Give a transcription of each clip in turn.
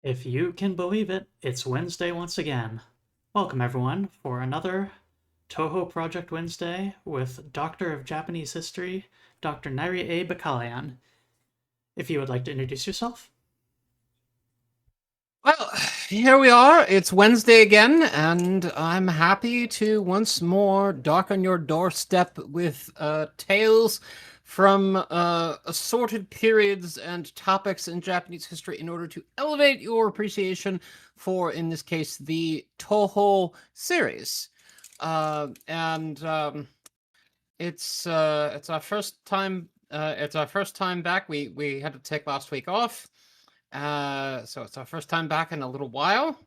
If you can believe it, it's Wednesday once again. Welcome, everyone, for another Touhou Project Wednesday with Doctor of Japanese History, Dr. Nyri Bakkalian. If you would like to introduce yourself. Well, here we are. It's Wednesday again, and I'm happy to once more darken your doorstep with tales from assorted periods and topics in Japanese history in order to elevate your appreciation for, in this case, the Touhou series. And it's our first time. It's our first time back. We had to take last week off. So it's our first time back in a little while.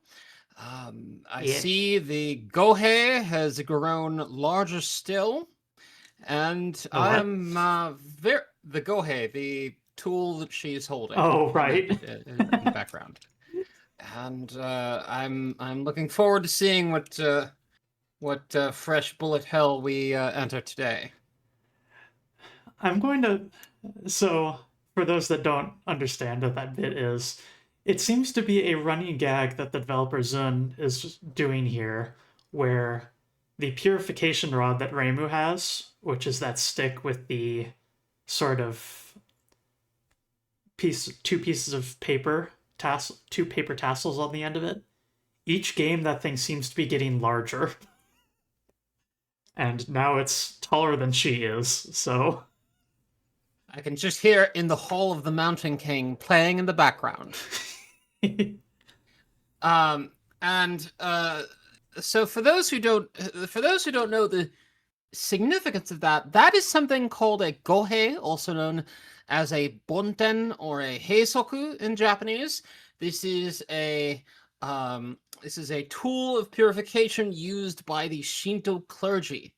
I Yeah. see the gohei has grown larger still, and The what? I'm the gohei, the tool that she's holding Oh, in right. in the background, and I'm looking forward to seeing what fresh bullet hell we enter today. I'm going to. So, for those that don't understand what that bit is, it seems to be a running gag that the developer Zun is doing here, where the purification rod that Reimu has, which is that stick with the sort of two pieces of paper, two paper tassels on the end of it. Each game, that thing seems to be getting larger, and now it's taller than she is. So I can just hear In the Hall of the Mountain King playing in the background. And so for those who don't know the significance of that, that is something called a gohei, also known as a bonten or a heisoku in Japanese. This is a tool of purification used by the Shinto clergy,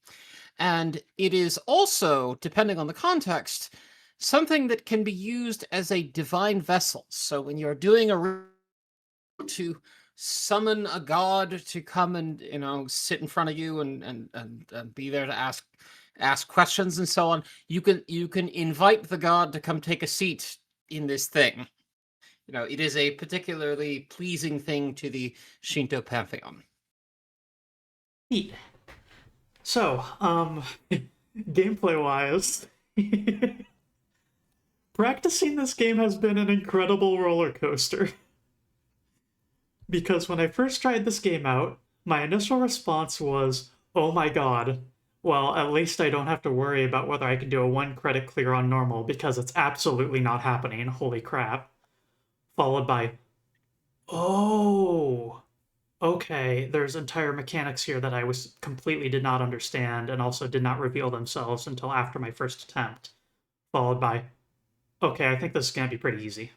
and it is also, depending on the context, something that can be used as a divine vessel. So when you're doing a to summon a god to come and sit in front of you and be there to ask questions and so on, you can invite the god to come take a seat in this thing. It is a particularly pleasing thing to the Shinto pantheon. neat. So, gameplay wise, practicing this game has been an incredible roller coaster. Because when I first tried this game out, my initial response was, oh my god, well, at least I don't have to worry about whether I can do a 1 credit clear on normal because it's absolutely not happening, holy crap. Followed by, oh, okay, there's entire mechanics here that I was completely did not understand and also did not reveal themselves until after my first attempt. Followed by, okay, I think this is gonna be pretty easy.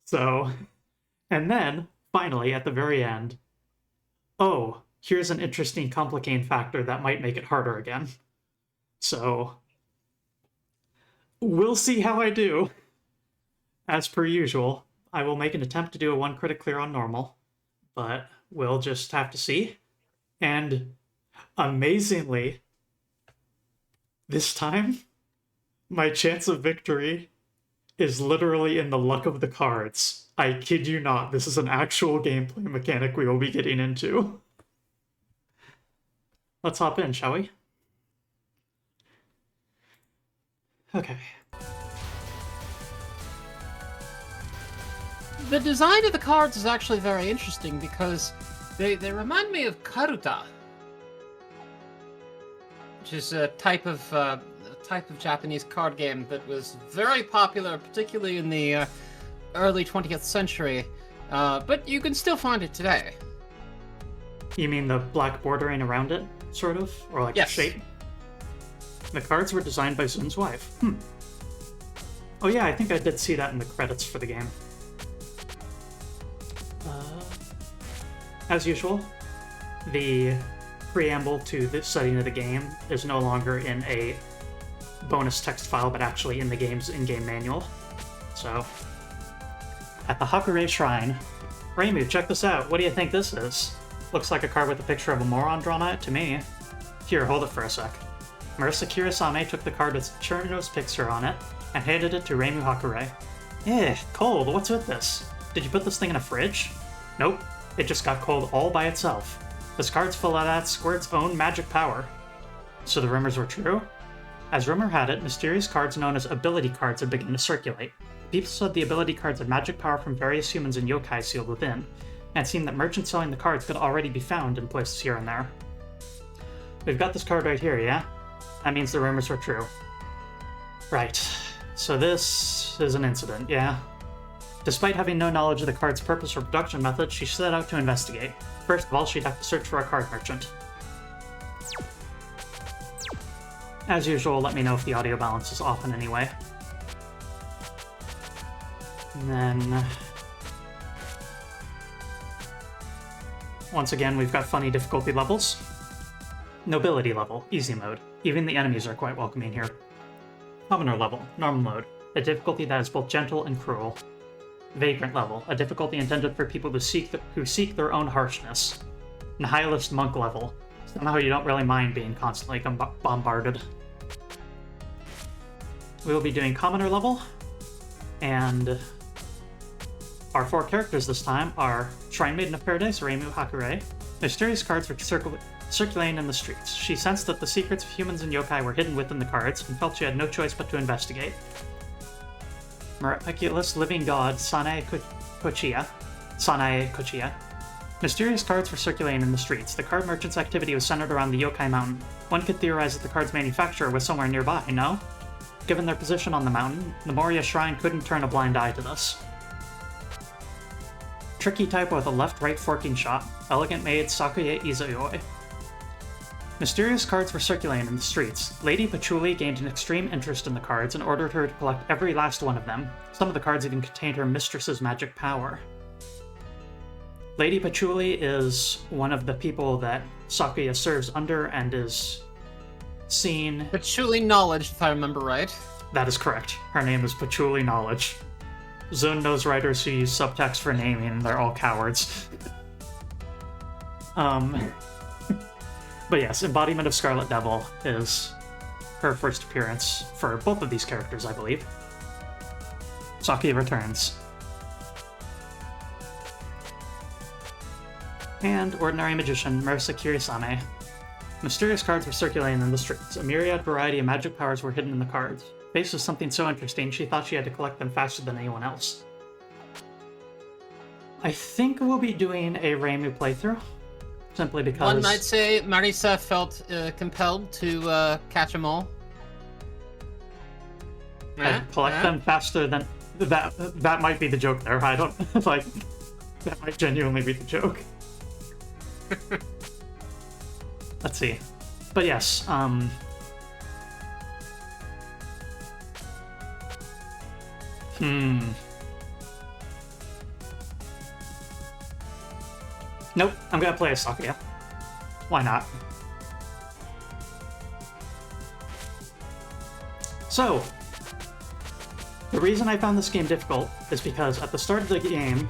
So, and then, finally, at the very end, oh, here's an interesting complicating factor that might make it harder again. So, we'll see how I do. As per usual, I will make an attempt to do a 1 credit clear on normal, but we'll just have to see. And amazingly, this time, my chance of victory is literally in the luck of the cards. I kid you not, this is an actual gameplay mechanic we will be getting into. Let's hop in, shall we? Okay. The design of the cards is actually very interesting because they remind me of karuta, which is a type of Japanese card game that was very popular, particularly in the early 20th century. But you can still find it today. You mean the black bordering around it, sort of? Or like Yes. the shape? The cards were designed by Zun's wife. Oh yeah, I think I did see that in the credits for the game. As usual, the preamble to the setting of the game is no longer in a bonus text file, but actually in the game's in-game manual. So, at the Hakurei Shrine, Reimu, check this out. What do you think this is? Looks like a card with a picture of a moron drawn on it to me. Here, hold it for a sec. Marisa Kirasame took the card with Cherno's picture on it and handed it to Reimu Hakurei. Eh, cold, what's with this? Did you put this thing in a fridge? Nope. It just got cold all by itself. This card's full of that squirt's own magic power. So the rumors were true? As rumor had it, mysterious cards known as ability cards had begun to circulate. People said the ability cards had magic power from various humans and yokai sealed within, and it seemed that merchants selling the cards could already be found in places here and there. We've got this card right here, yeah? That means the rumors were true. Right. So this is an incident, yeah? Despite having no knowledge of the card's purpose or production method, she set out to investigate. First of all, she'd have to search for a card merchant. As usual, let me know if the audio balance is off in any way. And then... once again, we've got funny difficulty levels. Nobility level, easy mode. Even the enemies are quite welcoming here. Commoner level, normal mode. A difficulty that is both gentle and cruel. Vagrant level, a difficulty intended for people who seek their own harshness. Nihilist monk level. Somehow you don't really mind being constantly bombarded. We will be doing commoner level, and our 4 characters this time are Shrine Maiden of Paradise, Reimu Hakure. Mysterious cards were circulating in the streets. She sensed that the secrets of humans and yokai were hidden within the cards, and felt she had no choice but to investigate. Miraculous Living God, Sanae Kochiya. Mysterious cards were circulating in the streets. The card merchant's activity was centered around the Yokai Mountain. One could theorize that the card's manufacturer was somewhere nearby, no? Given their position on the mountain, the Moria Shrine couldn't turn a blind eye to this. Tricky type with a left-right forking shot. Elegant maid Sakuya Izayoi. Mysterious cards were circulating in the streets. Lady Patchouli gained an extreme interest in the cards and ordered her to collect every last one of them. Some of the cards even contained her mistress's magic power. Lady Patchouli is one of the people that Sakuya serves under and is seen... Patchouli Knowledge, if I remember right. That is correct. Her name is Patchouli Knowledge. Zun knows writers who use subtext for naming, they're all cowards. But yes, Embodiment of Scarlet Devil is her first appearance for both of these characters, I believe. Sakuya returns. And Ordinary Magician, Marisa Kirisame. Mysterious cards were circulating in the streets. A myriad variety of magic powers were hidden in the cards. Faced with something so interesting, she thought she had to collect them faster than anyone else. I think we'll be doing a Reimu playthrough, simply because... One might say Marisa felt compelled to catch them all. I'd collect them faster than... That might be the joke there. I don't... like, that might genuinely be the joke. Let's see. But yes, Nope, I'm gonna play as Sakuya. Why not? So, the reason I found this game difficult is because at the start of the game,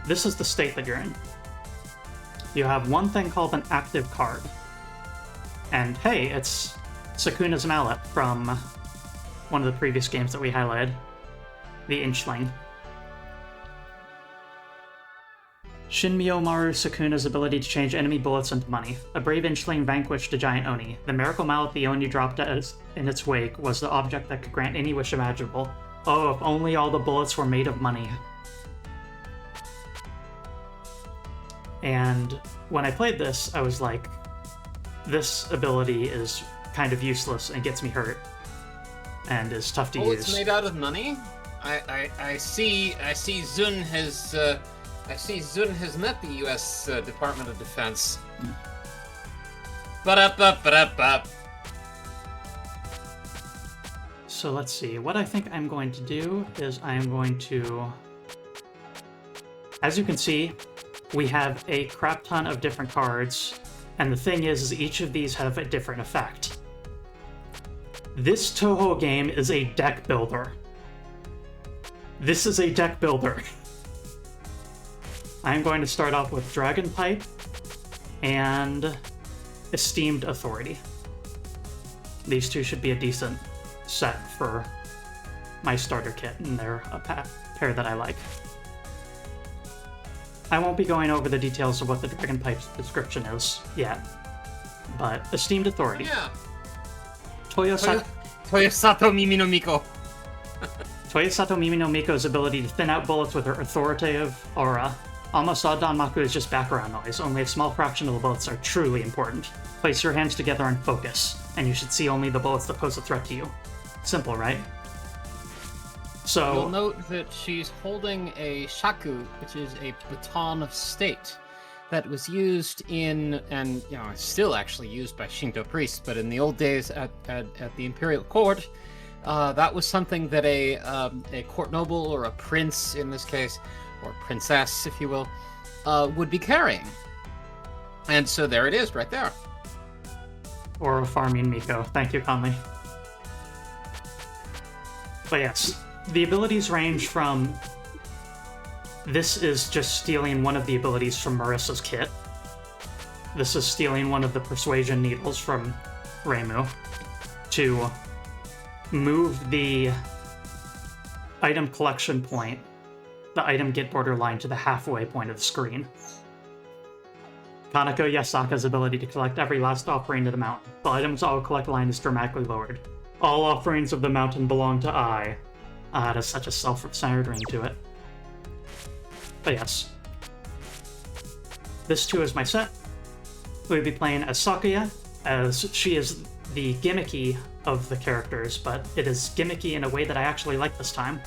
this is the state that you're in. You have one thing called an active card. And hey, it's Sukuna's mallet from one of the previous games that we highlighted. The Inchling. Shinmyomaru Sukuna's ability to change enemy bullets into money. A brave Inchling vanquished a giant Oni. The miracle mallet the Oni dropped in its wake was the object that could grant any wish imaginable. Oh, if only all the bullets were made of money. And when I played this, I was like, this ability is kind of useless and gets me hurt. And is tough to use. Oh, it's made out of money? I see Zun has met the U.S. Department of Defense. Ba-da-ba-ba-da-ba. So let's see. What I think I'm going to do is I am going to... As you can see, we have a crap ton of different cards, and the thing is each of these have a different effect. This Touhou game is a deck builder. This is a deck builder. I'm going to start off with Dragon Pipe and Esteemed Authority. These two should be a decent set for my starter kit, and they're a pair that I like. I won't be going over the details of what the Dragon Pipe's description is yet, but esteemed authority. Yeah. Toyosato Toyosato Mimi no Miko. Mimi no Miko's ability to thin out bullets with her authoritative aura. Almost all Danmaku is just background noise. Only a small fraction of the bullets are truly important. Place your hands together and focus, and you should see only the bullets that pose a threat to you. Simple, right? So You'll note that she's holding a shaku, which is a baton of state that was used in, and it's still actually used by Shinto priests, but in the old days at the imperial court, that was something that a court noble or a prince in this case, or princess, if you will, would be carrying. And so there it is, right there. Or farming Miko. Thank you, Conley. But yes, the abilities range from... This is just stealing one of the abilities from Marissa's kit. This is stealing one of the persuasion needles from Reimu to move the item collection point, the item get borderline, to the halfway point of the screen. Kanako Yasaka's ability to collect every last offering to the mountain. The item's auto-collect line is dramatically lowered. All offerings of the mountain belong to I. It has such a self-centered ring to it. But yes. This too is my set. We'll be playing as Sakuya, as she is the gimmicky of the characters, but it is gimmicky in a way that I actually like this time.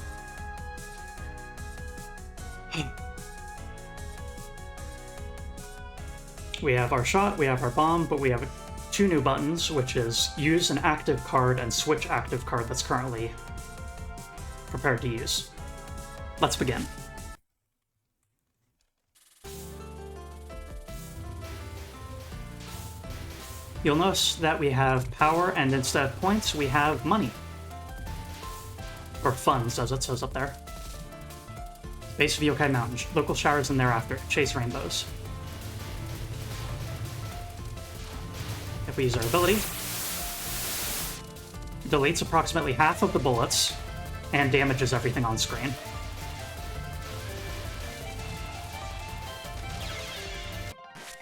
We have our shot, we have our bomb, but we have two new buttons, which is use an active card and switch active card that's currently prepared to use. Let's begin. You'll notice that we have power, and instead of points, we have money. Or funds, as it says up there. Base of Yokai Mountain. Local showers and thereafter. Chase rainbows. If we use our ability, deletes approximately half of the bullets and damages everything on screen.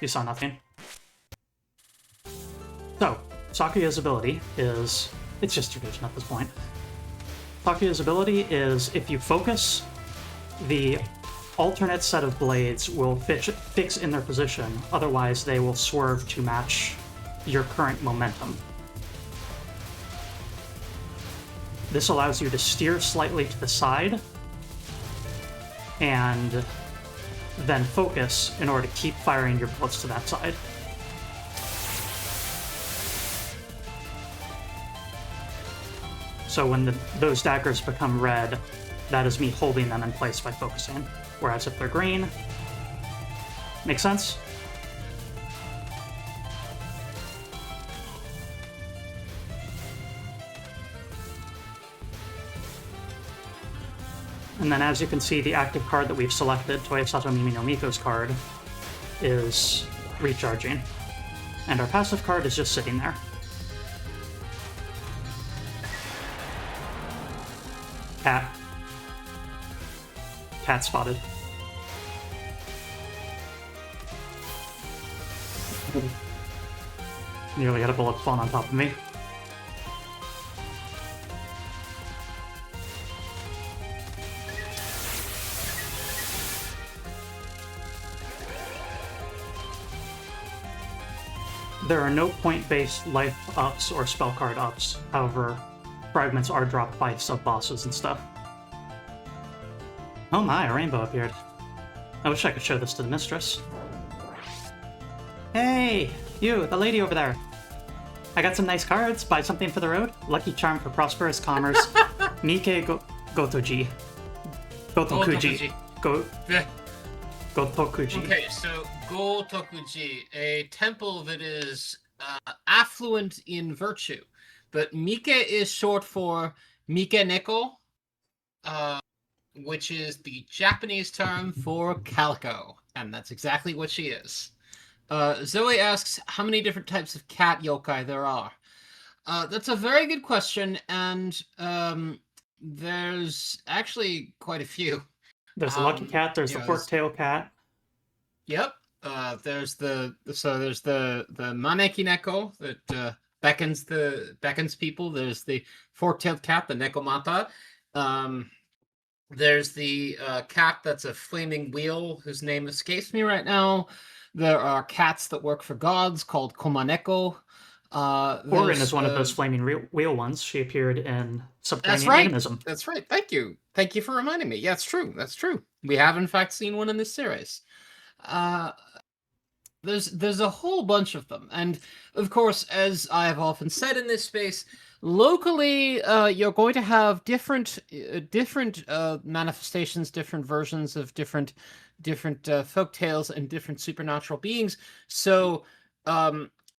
You saw nothing. So, Sakuya's ability is... It's just tradition at this point. Sakuya's ability is, if you focus, the alternate set of blades will fix in their position, otherwise they will swerve to match your current momentum. This allows you to steer slightly to the side and then focus in order to keep firing your bullets to that side. So when those daggers become red, that is me holding them in place by focusing. Whereas if they're green... Make sense? And then as you can see, the active card that we've selected, Toyosato Mimi no Miko's card, is recharging. And our passive card is just sitting there. Cat. Cat spotted. Nearly had a bullet spawn on top of me. There are no point-based life ups or spell card ups. However, fragments are dropped by sub-bosses and stuff. Oh my, a rainbow appeared. I wish I could show this to the mistress. Hey! You, the lady over there. I got some nice cards. Buy something for the road. Lucky charm for prosperous commerce. Mike Gotoji. Gotokuji. Gotokuji. Okay, so Gotokuji, a temple that is affluent in virtue. But Mike is short for Mike Neko, which is the Japanese term for calico. And that's exactly what she is. Zoe asks how many different types of cat yokai there are. That's a very good question, and there's actually quite a few. There's the lucky cat, there's the fork-tailed cat. Yep. There's the Maneki Neko that beckons people. There's the fork-tailed cat, the Nekomata. There's the cat that's a flaming wheel whose name escapes me right now. There are cats that work for gods called Komaneko. Orin is There's one of those flaming wheel ones. She appeared in That's Subterranean right. Animism. That's right. Thank you. Thank you for reminding me. Yeah, it's true. That's true. We have in fact seen one in this series. Uh, there's a whole bunch of them, and of course, as I have often said in this space, locally, you're going to have different manifestations, different versions of different folk tales and different supernatural beings. So,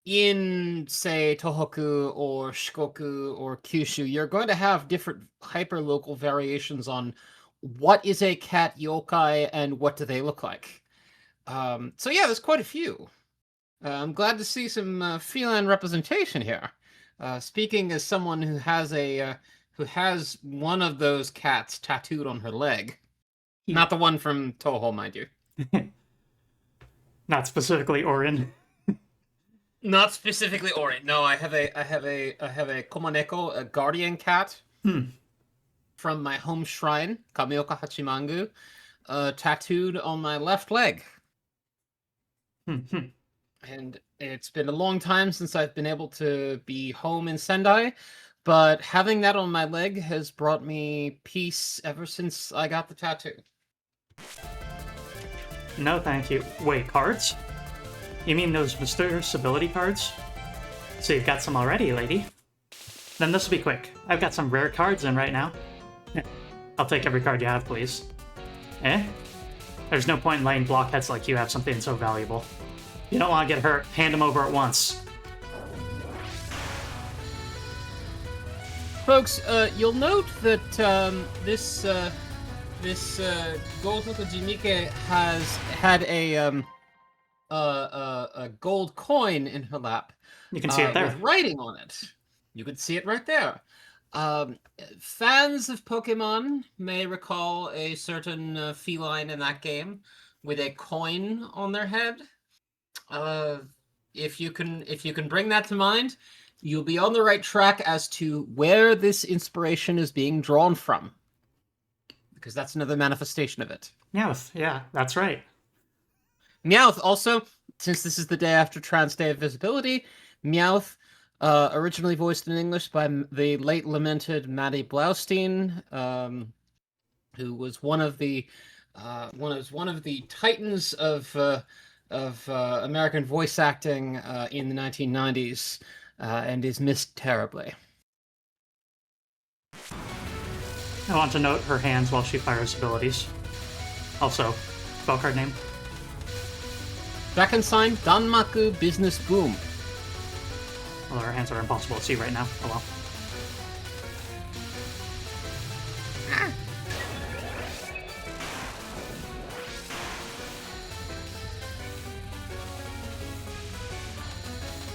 in say Tohoku or Shikoku or Kyushu, you're going to have different hyper local variations on what is a cat yokai and what do they look like. So yeah, there's quite a few. I'm glad to see some feline representation here. Speaking as someone who has one of those cats tattooed on her leg, not the one from Touhou, mind you. Not specifically Orin. Not specifically Ori. No, I have a Komaneko, a guardian cat from my home shrine, Kamioka Hachimangu, tattooed on my left leg. And it's been a long time since I've been able to be home in Sendai, but having that on my leg has brought me peace ever since I got the tattoo. No, thank you. Wait, cards? You mean those mysterious ability cards? So you've got some already, lady. Then this will be quick. I've got some rare cards in right now. I'll take every card you have, please. Eh? There's no point in letting blockheads like you have something so valuable. You don't want to get hurt, hand them over at once. Folks, you'll note that this Gotoku Jimike has had a gold coin in her lap. You can see it there. With writing on it. You can see it right there. Fans of Pokemon may recall a certain feline in that game with a coin on their head. If you can bring that to mind, you'll be on the right track as to where this inspiration is being drawn from, because that's another manifestation of it. Meowth, yeah, that's right. Meowth also, since this is the day after Trans Day of Visibility, Meowth, originally voiced in English by the late lamented Maddie Blaustein, who was one of the titans of American voice acting in the 1990s, and is missed terribly. I want to note her hands while she fires abilities. Also, spell card name. Second sign, Danmaku Business Boom. Well, her hands are impossible to see right now. Oh well.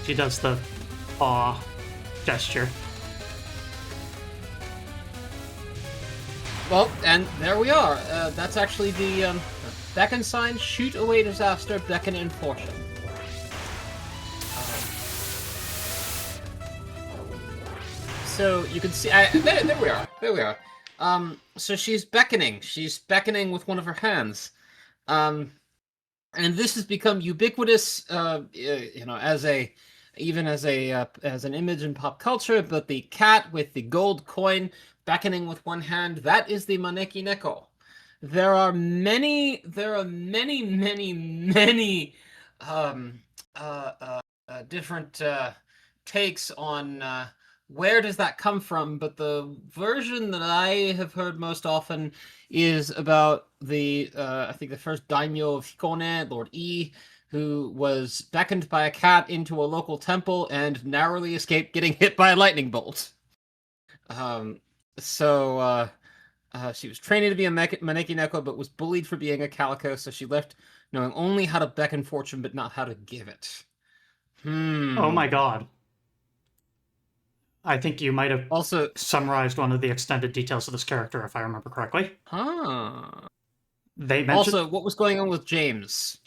She does the paw gesture. Well, and there we are. That's actually the beckon sign. Shoot away disaster, beckon in fortune. So you can see. There we are. There we are. So she's beckoning. She's beckoning with one of her hands. And this has become ubiquitous. As an image in pop culture. But the cat with the gold coin beckoning with one hand, that is the Maneki Neko. There are many different takes on where does that come from, but the version that I have heard most often is about I think the first daimyo of Hikone, Lord E, who was beckoned by a cat into a local temple and narrowly escaped getting hit by a lightning bolt. She was trained to be a Maneki Neko, but was bullied for being a calico, so she left knowing only how to beckon fortune, but not how to give it. Oh my god. I think you might have also summarized one of the extended details of this character, if I remember correctly. Huh. They mentioned... Also, what was going on with James?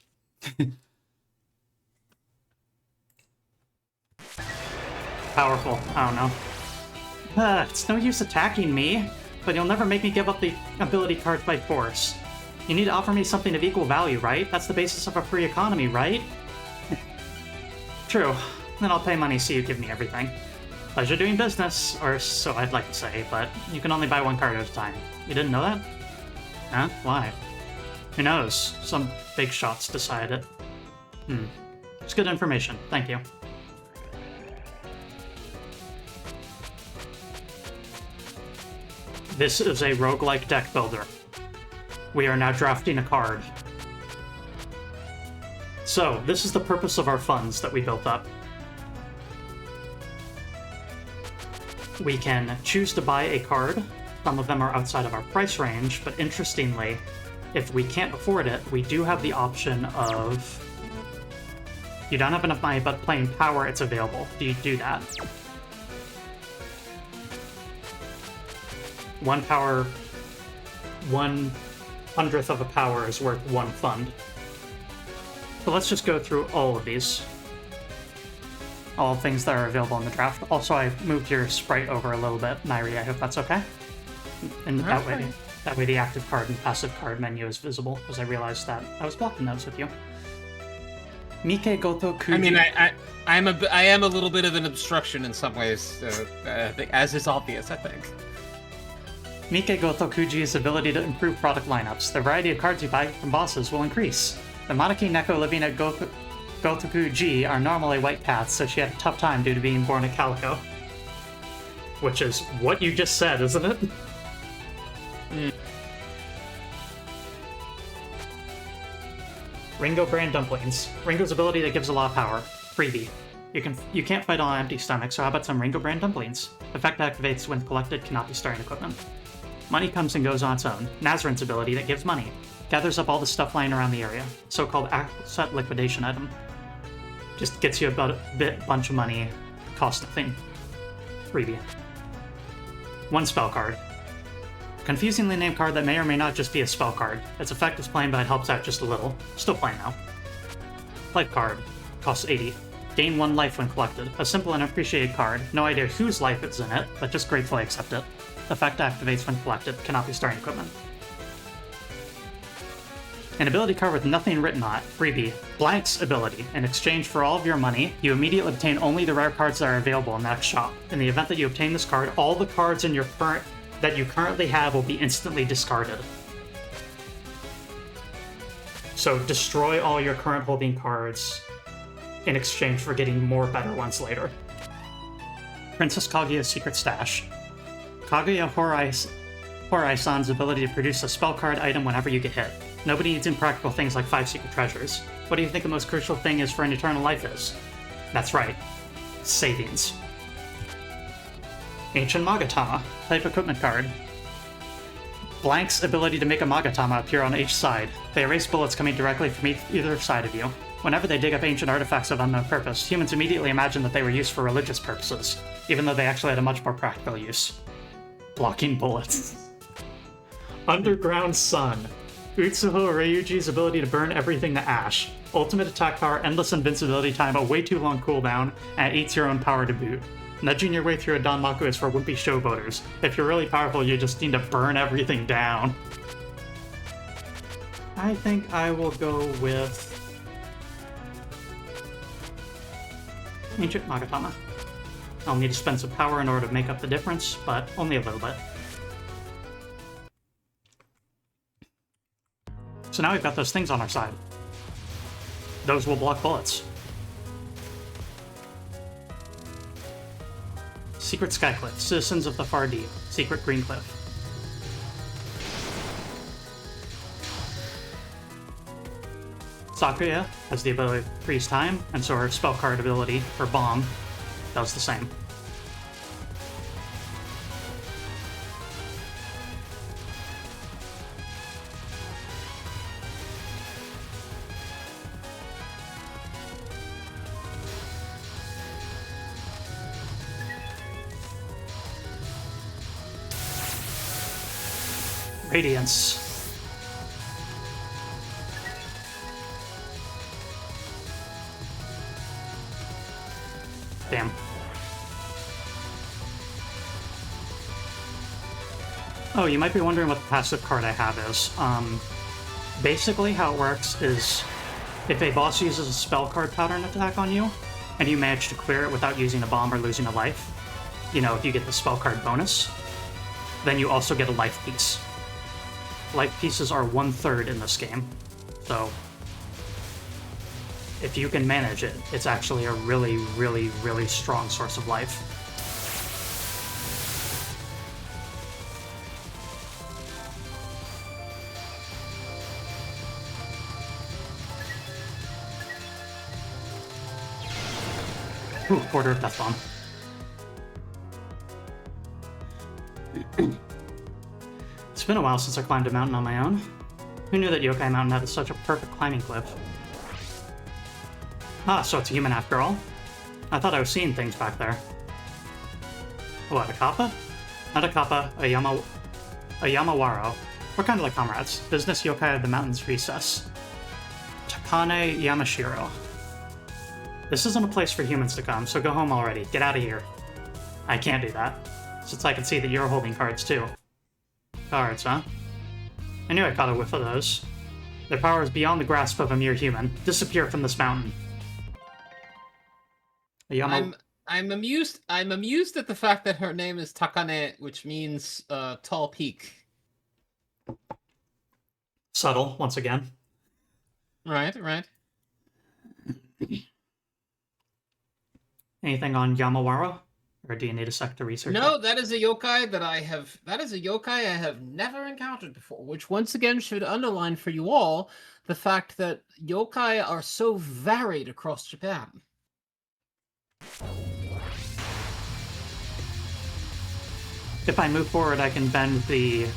Powerful. I don't know. It's no use attacking me, but you'll never make me give up the ability cards by force. You need to offer me something of equal value, right? That's the basis of a free economy, right? True. Then I'll pay money so you give me everything. Pleasure doing business, or so I'd like to say, but you can only buy one card at a time. You didn't know that? Huh? Why? Who knows? Some big shots decide it. It's good information. Thank you. This is a roguelike deck builder. We are now drafting a card. So, this is the purpose of our funds that we built up. We can choose to buy a card. Some of them are outside of our price range, but interestingly, if we can't afford it, we do have the option of... You don't have enough money, but playing power, it's available. Do you do that? One power, 1/100th of a power is worth one fund. So let's just go through all of these. All things that are available in the draft. Also, I moved your sprite over a little bit, Nyri. I hope that's okay. And that way the active card and passive card menu is visible, because I realized that I was blocking those with you. Mike Goto Kuji. I mean, I am a little bit of an obstruction in some ways, as is obvious, I think. Mike Goto Kuji's ability to improve product lineups. The variety of cards you buy from bosses will increase. The Monarchy Neko living at Gotoku-ji are normally white cats, so she had a tough time due to being born a calico. Which is what you just said, isn't it? Ringo brand dumplings. Ringo's ability that gives a lot of power. Freebie. You can't fight on an empty stomach, so how about some Ringo brand dumplings? Effect activates when collected, cannot be starting equipment. Money comes and goes on its own. Nazarin's ability that gives money. Gathers up all the stuff lying around the area. So-called asset liquidation item. Just gets you about a bunch of money. Costs nothing. Freebie. One spell card. Confusingly named card that may or may not just be a spell card. Its effect is plain, but it helps out just a little. Still plain now. Life card. Costs 80. Gain 1 life when collected. A simple and appreciated card. No idea whose life is in it, but just gratefully accept it. Effect activates when collected. Cannot be starting equipment. An ability card with nothing written on it. Freebie. Blank's ability. In exchange for all of your money, you immediately obtain only the rare cards that are available in the next shop. In the event that you obtain this card, all the cards in your that you currently have will be instantly discarded. So destroy all your current holding cards in exchange for getting more better ones later. Princess Kaguya's Secret Stash. Kaguya Horai-san's ability to produce a spell card item whenever you get hit. Nobody needs impractical things like 5 secret treasures. What do you think the most crucial thing is for an eternal life is? That's right. Savings. Ancient Magatama. Type equipment card. Blank's ability to make a Magatama appear on each side. They erase bullets coming directly from either side of you. Whenever they dig up ancient artifacts of unknown purpose, humans immediately imagine that they were used for religious purposes, even though they actually had a much more practical use. Blocking bullets. Underground Sun. Utsuho Ryuji's ability to burn everything to ash. Ultimate attack power, endless invincibility time, a way too long cooldown, and it eats your own power to boot. Nudging your way through a Danmaku is for wimpy showboaters. If you're really powerful, you just need to burn everything down. I think I will go with Ancient Magatama. I'll need to spend some power in order to make up the difference, but only a little bit. So now we've got those things on our side. Those will block bullets. Secret Skycliff, Citizens of the Far Deep, Secret Green Cliff. Sakuya has the ability to freeze time, and so her spell card ability for Bomb does the same. Radiance. Damn. Oh, you might be wondering what the passive card I have is. Basically how it works is if a boss uses a spell card pattern attack on you, and you manage to clear it without using a bomb or losing a life, you know, if you get the spell card bonus, then you also get a life piece. Life pieces are 1/3 in this game, so if you can manage it, it's actually a really, really, really strong source of life. Ooh, Order of Death Bomb. It's been a while since I climbed a mountain on my own. Who knew that Yokai Mountain had such a perfect climbing cliff? Ah, so it's a human after all? I thought I was seeing things back there. What, a kappa? Not a kappa, a Yamawaro. We're kind of like comrades. Business yokai of the mountain's recess. Takane Yamashiro. This isn't a place for humans to come, so go home already. Get out of here. I can't do that, since I can see that you're holding cards too. Cards, huh? I knew I caught a whiff of those. Their power is beyond the grasp of a mere human. Disappear from this mountain. I'm amused at the fact that her name is Takane, which means tall peak. Subtle, once again. Right. Anything on Yamawaro? Or do you need a sec to research No, it? that is a yokai I have never encountered before, which once again should underline for you all the fact that yokai are so varied across Japan. If I move forward, I can bend the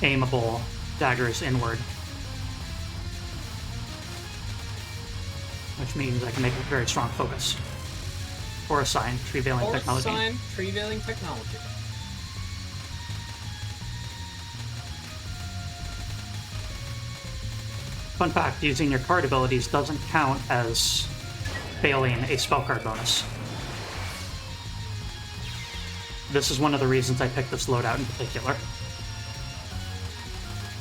aimable daggers inward. Which means I can make a very strong focus. Or a sign, tree-veiling technology. Tree-veiling technology. Fun fact, using your card abilities doesn't count as failing a spell card bonus. This is one of the reasons I picked this loadout in particular.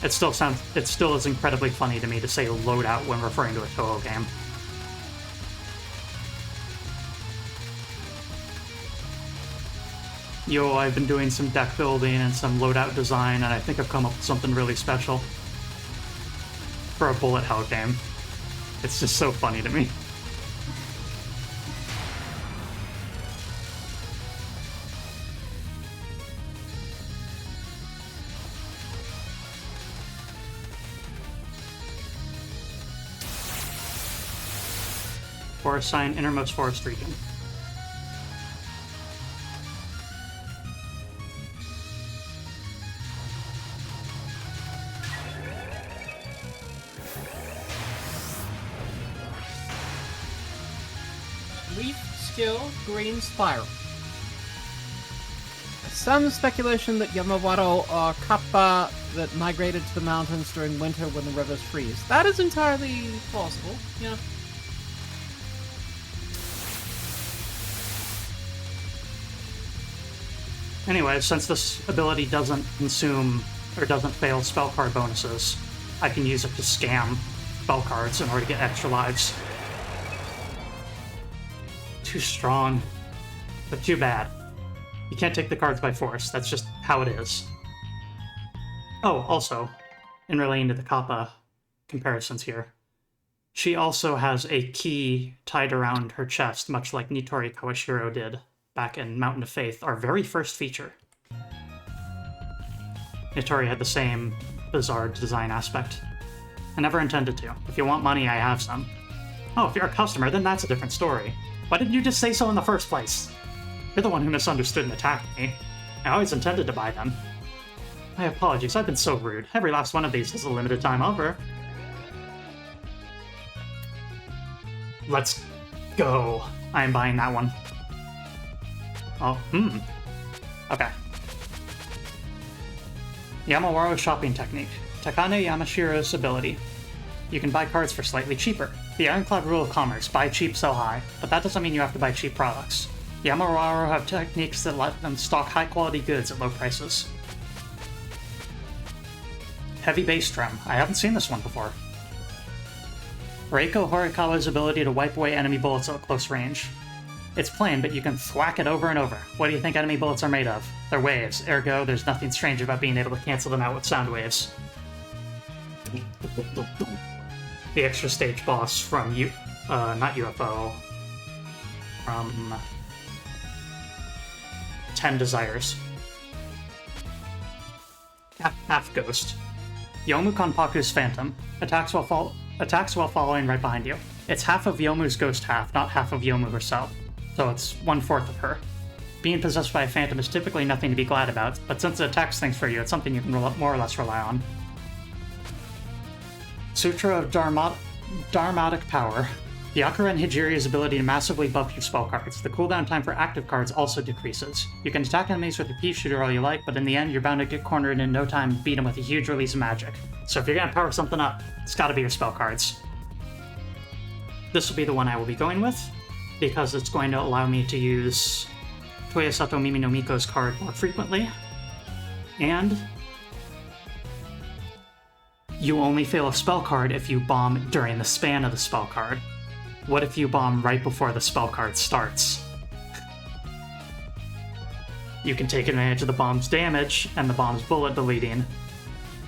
It still is incredibly funny to me to say loadout when referring to a Touhou game. Yo, I've been doing some deck building and some loadout design, and I think I've come up with something really special for a bullet hell game. It's just so funny to me. Forest sign, innermost forest region. Leaf skill, green spiral. Some speculation that Yamawaro are kappa that migrated to the mountains during winter when the rivers freeze. That is entirely plausible, yeah. Anyway, since this ability doesn't consume or doesn't fail spell card bonuses, I can use it to scam spell cards in order to get extra lives. Too strong, but too bad. You can't take the cards by force, that's just how it is. Oh, also, in relating to the Kappa comparisons here, she also has a key tied around her chest, much like Nitori Kawashiro did back in Mountain of Faith, our very first feature. Nitori had the same bizarre design aspect. I never intended to. If you want money, I have some. Oh, if you're a customer, then that's a different story. Why didn't you just say so in the first place? You're the one who misunderstood and attacked me. I always intended to buy them. My apologies, I've been so rude. Every last one of these is a limited time offer. Let's go. I am buying that one. Oh, okay. Yamawaro's shopping technique. Takane Yamashiro's ability. you can buy cards for slightly cheaper. The ironclad rule of commerce, buy cheap, sell high, but that doesn't mean you have to buy cheap products. Yamaroaro have techniques that let them stock high-quality goods at low prices. Heavy Bass Drum. I haven't seen this one before. Reiko Horikawa's ability to wipe away enemy bullets at close range. It's plain, but you can thwack it over and over. What do you think enemy bullets are made of? They're waves, ergo there's nothing strange about being able to cancel them out with sound waves. The extra stage boss from not UFO, from 10 Desires. Half Ghost. Yomu Kanpaku's Phantom. Attacks while following right behind you. It's half of Yomu's ghost half, not half of Yomu herself. So it's 1/4 of her. Being possessed by a phantom is typically nothing to be glad about, but since it attacks things for you, it's something you can more or less rely on. Sutra of Dharmatic Power. Byakuren Hijiri's ability to massively buff your spell cards. The cooldown time for active cards also decreases. You can attack enemies with your pea shooter all you like, but in the end, you're bound to get cornered in no time and beat them with a huge release of magic. So if you're gonna power something up, it's gotta be your spell cards. This will be the one I will be going with, because it's going to allow me to use Toyosato Mimi no Miko's card more frequently, and you only fail a spell card if you bomb during the span of the spell card. What if you bomb right before the spell card starts? You can take advantage of the bomb's damage and the bomb's bullet deleting,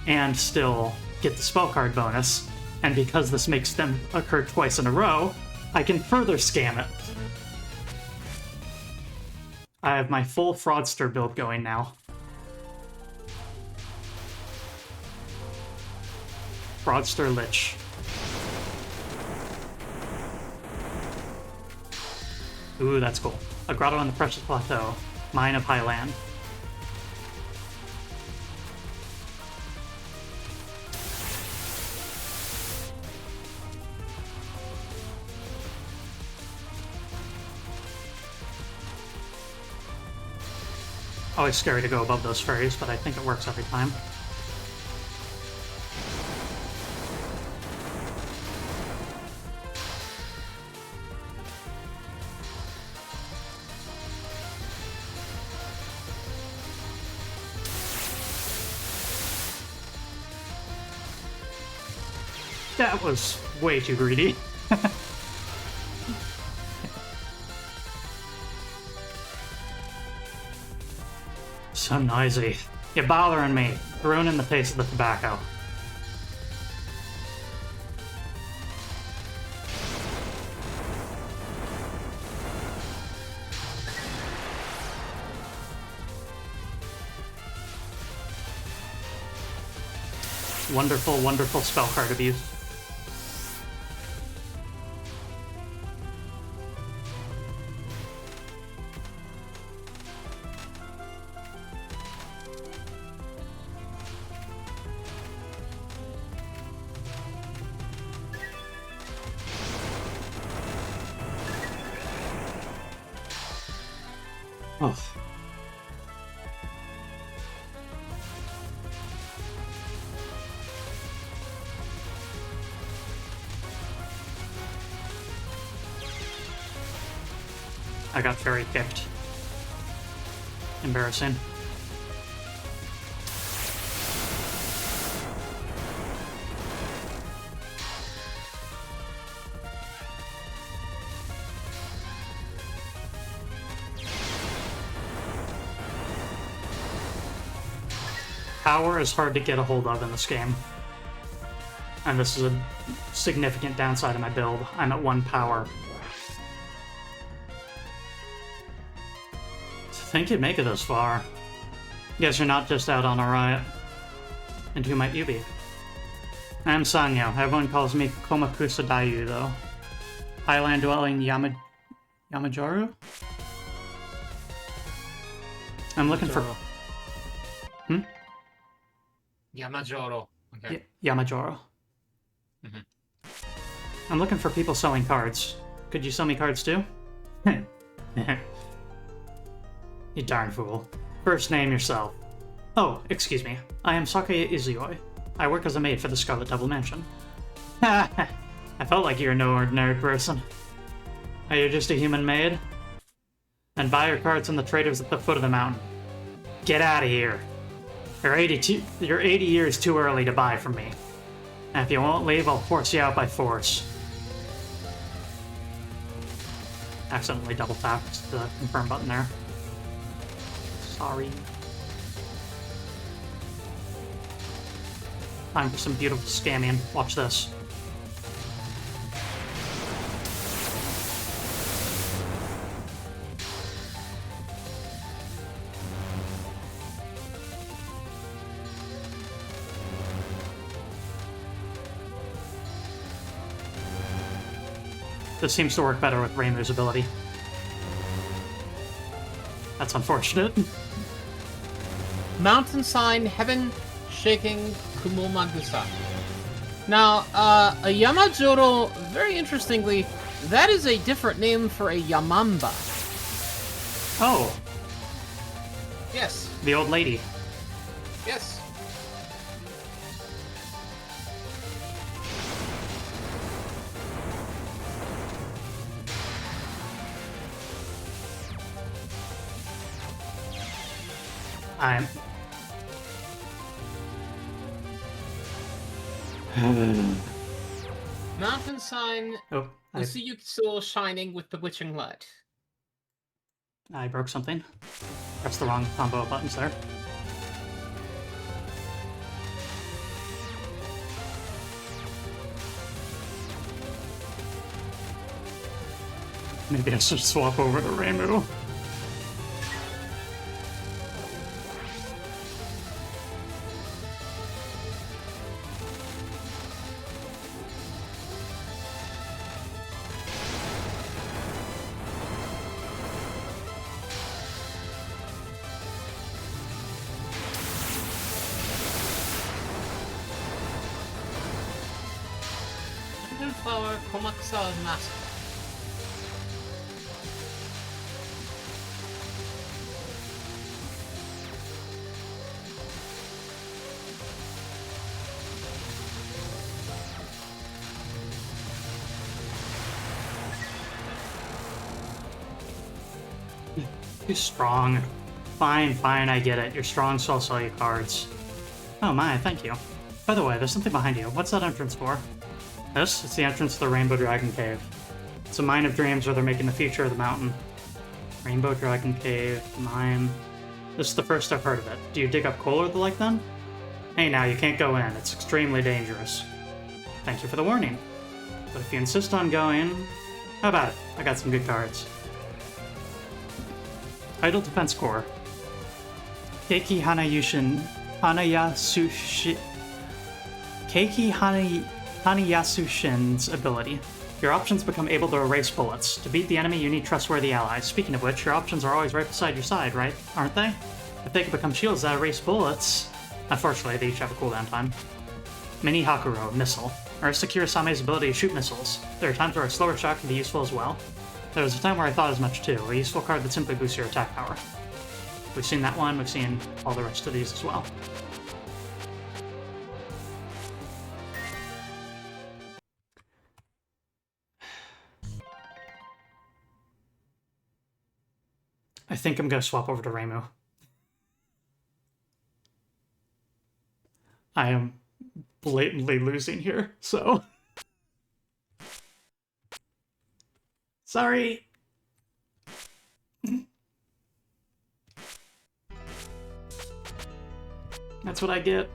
and still get the spell card bonus, and because this makes them occur twice in a row, I can further scam it. I have my full Fraudster build going now. Fraudster Lich. Ooh, that's cool. A grotto on the Precious Plateau. Mine of Highland. Always scary to go above those fairies, but I think it works every time. That was way too greedy. So noisy. You're bothering me. Ruining the taste of the tobacco. Wonderful, wonderful spell card abuse. Oh. I got fairy kicked. Embarrassing. Power is hard to get a hold of in this game. And this is a significant downside of my build. I'm at 1 power. To think you'd make it this far. Guess you're not just out on a riot. And who might you be? I'm Sanyo. Everyone calls me Komakusa Dayu, though. Highland-dwelling Yamajoru? I'm looking for... Yamajoro. Okay. Yamajoro. I'm looking for people selling cards. Could you sell me cards too? You darn fool. First name yourself. Oh, excuse me. I am Sakuya Izuyoi. I work as a maid for the Scarlet Devil Mansion. I felt like you're no ordinary person. Oh, you're just a human maid? Then buy your cards from the traders at the foot of the mountain. Get out of here. You're 80 years too early to buy from me. And if you won't leave, I'll force you out by force. Accidentally double tapped the confirm button there. Sorry. Time for some beautiful scamming. Watch this. This seems to work better with Reimu's ability. That's unfortunate. Mountain sign, heaven shaking Kumomagusa. Now, a Yamajoro, very interestingly, that is a different name for a Yamamba. Oh, Yes, the old lady. yes. I'm... Mountain sign, Oh, the Tsuyuki shining with bewitching light. I broke something. Pressed the wrong combo of buttons there. Maybe I should swap over to Reimu. Flower Komakusa Master. Too strong. Fine, fine, I get it. You're strong, so I'll sell you cards. Oh my, thank you. By the way, there's something behind you. What's that entrance for? This? It's the entrance to the Rainbow Dragon Cave. It's a mine of dreams where they're making the future of the mountain. Rainbow Dragon Cave, mine... This is the first I've heard of it. Do you dig up coal or the like then? Hey now, you can't go in. It's extremely dangerous. Thank you for the warning. But if you insist on going... How about it? I got some good cards. Idle Defense Corps. Keiki Hanayasushin's ability. Your options become able to erase bullets. To beat the enemy, you need trustworthy allies. Speaking of which, your options are always right beside your side, right? Aren't they? If they can become shields that erase bullets... Unfortunately, they each have a cooldown time. Mini Hakuro, Missile. Arisa Kirasame's ability to shoot missiles. There are times where a slower shot can be useful as well. There was a time where I thought as much too. A useful card that simply boosts your attack power. We've seen that one, we've seen all the rest of these as well. I think I'm gonna swap over to Reimu. I am blatantly losing here, so... Sorry! That's what I get.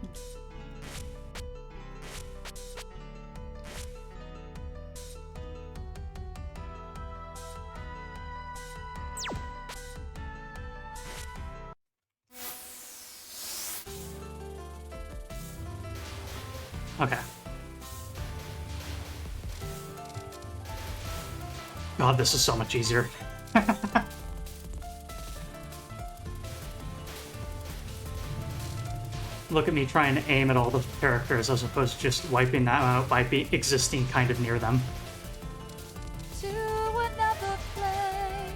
Okay. God, this is so much easier. Look at me trying to aim at all the characters as opposed to just wiping that out by existing kind of near them. To another place.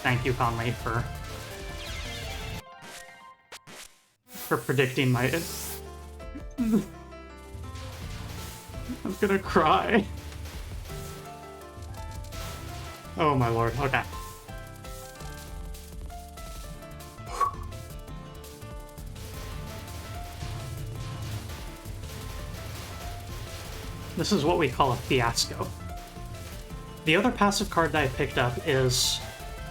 Thank you, Conley, for predicting my... I'm gonna cry. Oh my lord, okay. This is what we call a fiasco. The other passive card that I picked up is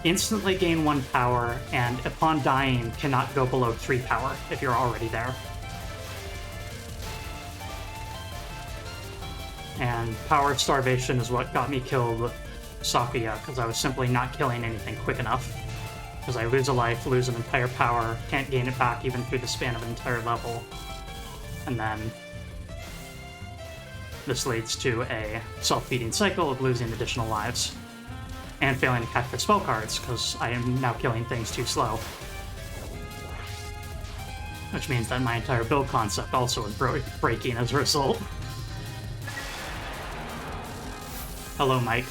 instantly gain 1 power, and upon dying cannot go below 3 power if you're already there. And power starvation is what got me killed with Sakuya, because I was simply not killing anything quick enough. Because I lose a life, lose an entire power, can't gain it back even through the span of an entire level. And then this leads to a self-feeding cycle of losing additional lives. And failing to catch the spell cards, because I am now killing things too slow. Which means that my entire build concept also is breaking as a result. Hello, Mike.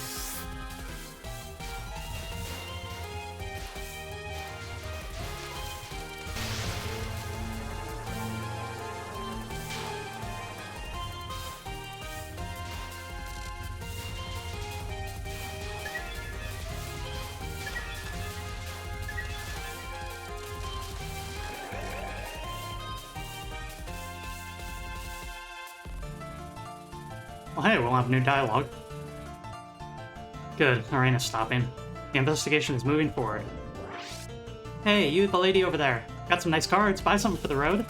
Well, hey, we'll have new dialogue. Good, arena's stopping. The investigation is moving forward. Hey, you, the lady over there. Got some nice cards. Buy something for the road.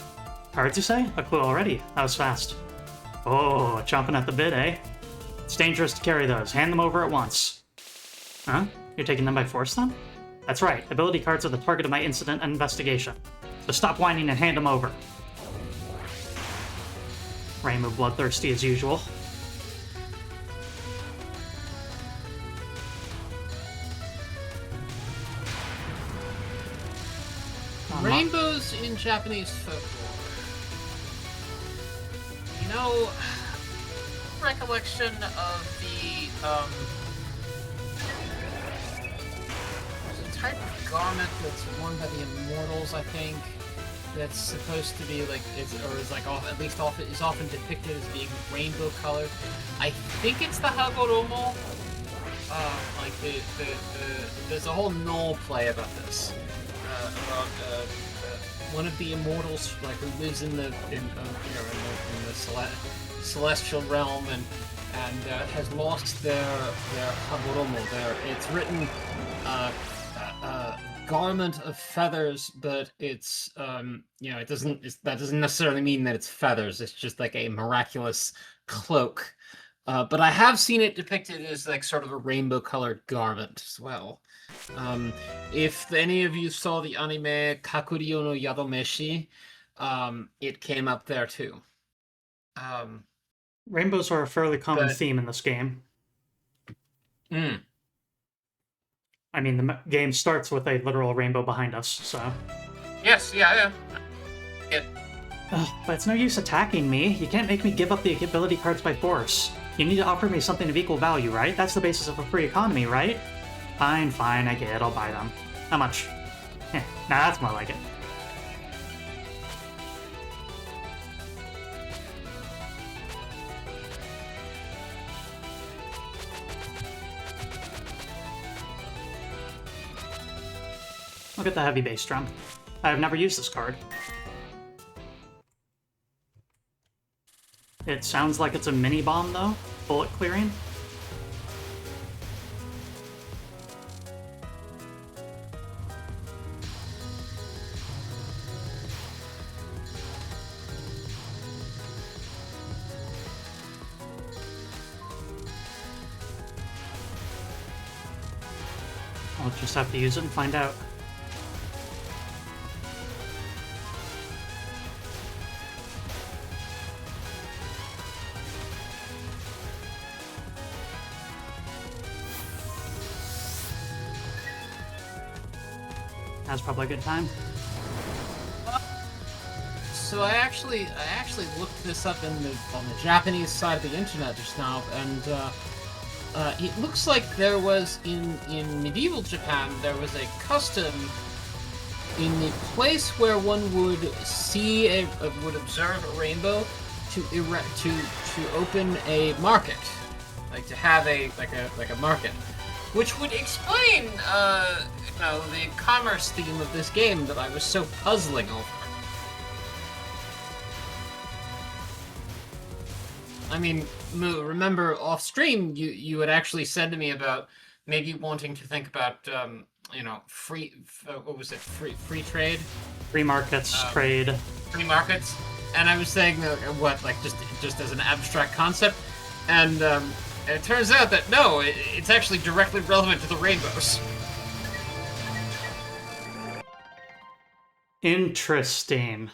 Cards, you say? A clue already. That was fast. Oh, chomping at the bit, eh? It's dangerous to carry those. Hand them over at once. Huh? You're taking them by force, then? That's right. Ability cards are the target of my incident and investigation. So stop whining and hand them over. Rainbow bloodthirsty as usual. Rainbows in Japanese folklore. You know, recollection of the there's a type of garment that's worn by the immortals, I think, that's supposed to be like, is often depicted as being rainbow colored. I think it's the Hagoromo. There's a whole null play about this. About one of the immortals, like, who lives in the celestial realm and has lost their Hagoromo. It's written garment of feathers, but it's that doesn't necessarily mean that it's feathers. It's just like a miraculous cloak. But I have seen it depicted as like sort of a rainbow-colored garment as well. If any of you saw the anime Kakuryo no Yadomeshi, it came up there too. Rainbows are a fairly common theme in this game. Mm. I mean, the game starts with a literal rainbow behind us, so... Yes, yeah. But it's no use attacking me. You can't make me give up the ability cards by force. You need to offer me something of equal value, right? That's the basis of a free economy, right? Fine, I get it. I'll buy them. How much? Nah, that's more like it. Look at the heavy bass drum. I have never used this card. It sounds like it's a mini bomb, though. Bullet clearing. I'll just have to use it and find out. That's probably a good time. So I actually looked this up on the Japanese side of the internet just now, and it looks like there was in medieval Japan there was a custom in the place where one would see would observe a rainbow to open a market, like to have a market, which would explain the commerce theme of this game that I was so puzzling over. I mean, remember off stream you had actually said to me about maybe wanting to think about free trade, Free markets, trade. free markets, and I was saying just as an abstract concept, and it turns out that no, it's actually directly relevant to the rainbows. Interesting.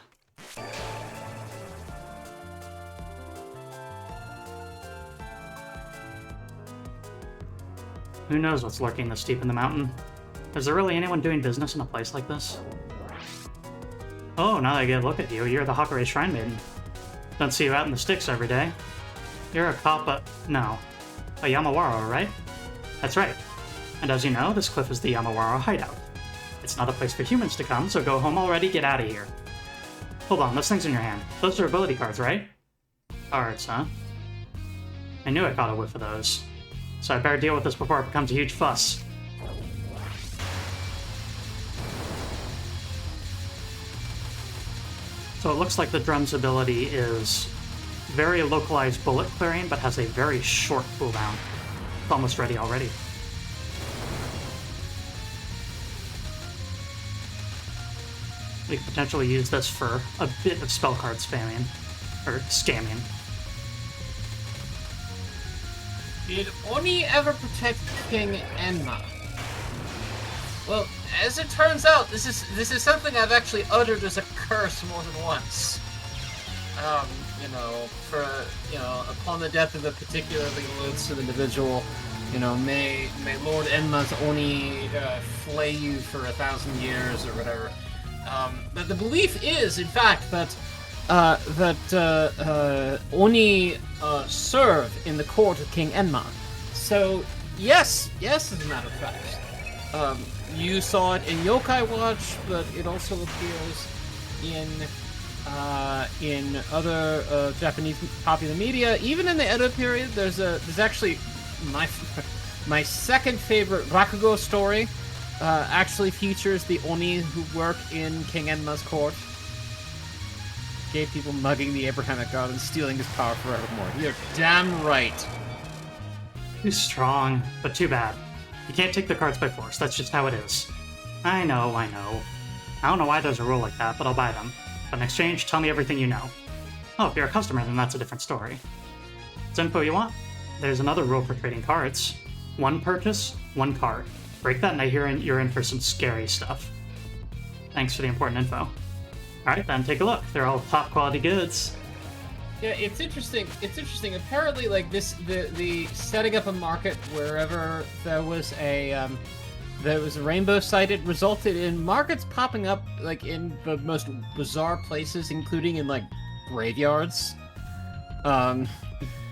Who knows what's lurking this deep in the mountain? Is there really anyone doing business in a place like this? Oh, now that I get a look at you, you're the Hakare Shrine Maiden. Don't see you out in the sticks every day. You're a Kappa... no. A Yamawaro, right? That's right. And as you know, this cliff is the Yamawaro hideout. It's not a place for humans to come, so go home already, get out of here. Hold on, those things in your hand. Those are ability cards, right? Cards, huh? I knew I caught a whiff of those. So I better deal with this before it becomes a huge fuss. So it looks like the drum's ability is very localized bullet clearing, but has a very short cooldown. It's almost ready already. We could potentially use this for a bit of spell card spamming, or scamming. Did Oni ever protect King Enma? Well, as it turns out, this is something I've actually uttered as a curse more than once. Upon the death of a particularly loathsome individual, may Lord Enma's Oni flay you for 1,000 years or whatever. But the belief is, in fact, that Oni serve in the court of King Enma. So, yes, as a matter of fact. You saw it in Yokai Watch, but it also appears in other Japanese popular media. Even in the Edo period, there's actually my second favorite Rakugo story actually features the Oni who work in King Enma's court. Gay people mugging the Abrahamic god and stealing his power forevermore. You're damn right. Too strong, but too bad. You can't take the cards by force, that's just how it is. I know. I don't know why there's a rule like that, but I'll buy them. But in exchange, tell me everything you know. Oh, if you're a customer, then that's a different story. What's info you want? There's another rule for trading cards. One purchase, one card. Break that and I hear you're in for some scary stuff. Thanks for the important info. Alright then, take a look. They're all top quality goods. Yeah, it's interesting. Apparently, like the setting up a market wherever there was a rainbow sighted resulted in markets popping up like in the most bizarre places, including in like graveyards.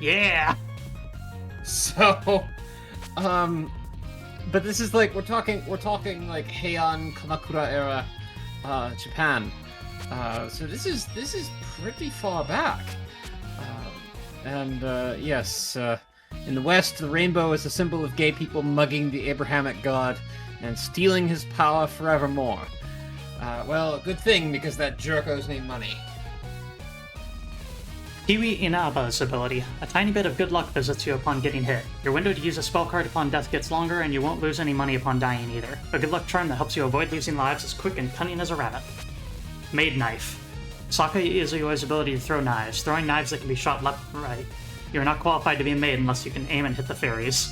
Yeah. So, but this is like we're talking like Heian Kamakura era, Japan. So this is pretty far back. Yes, in the West, the rainbow is a symbol of gay people mugging the Abrahamic god and stealing his power forevermore. Well, a good thing, because that jerk owes me money. Kiwi Inaba's ability. A tiny bit of good luck visits you upon getting hit. Your window to use a spell card upon death gets longer, and you won't lose any money upon dying either. A good luck charm that helps you avoid losing lives is quick and cunning as a rabbit. Made Knife. Sakuya Izuo's ability to throw knives, throwing knives that can be shot left and right. You're not qualified to be a maid unless you can aim and hit the fairies.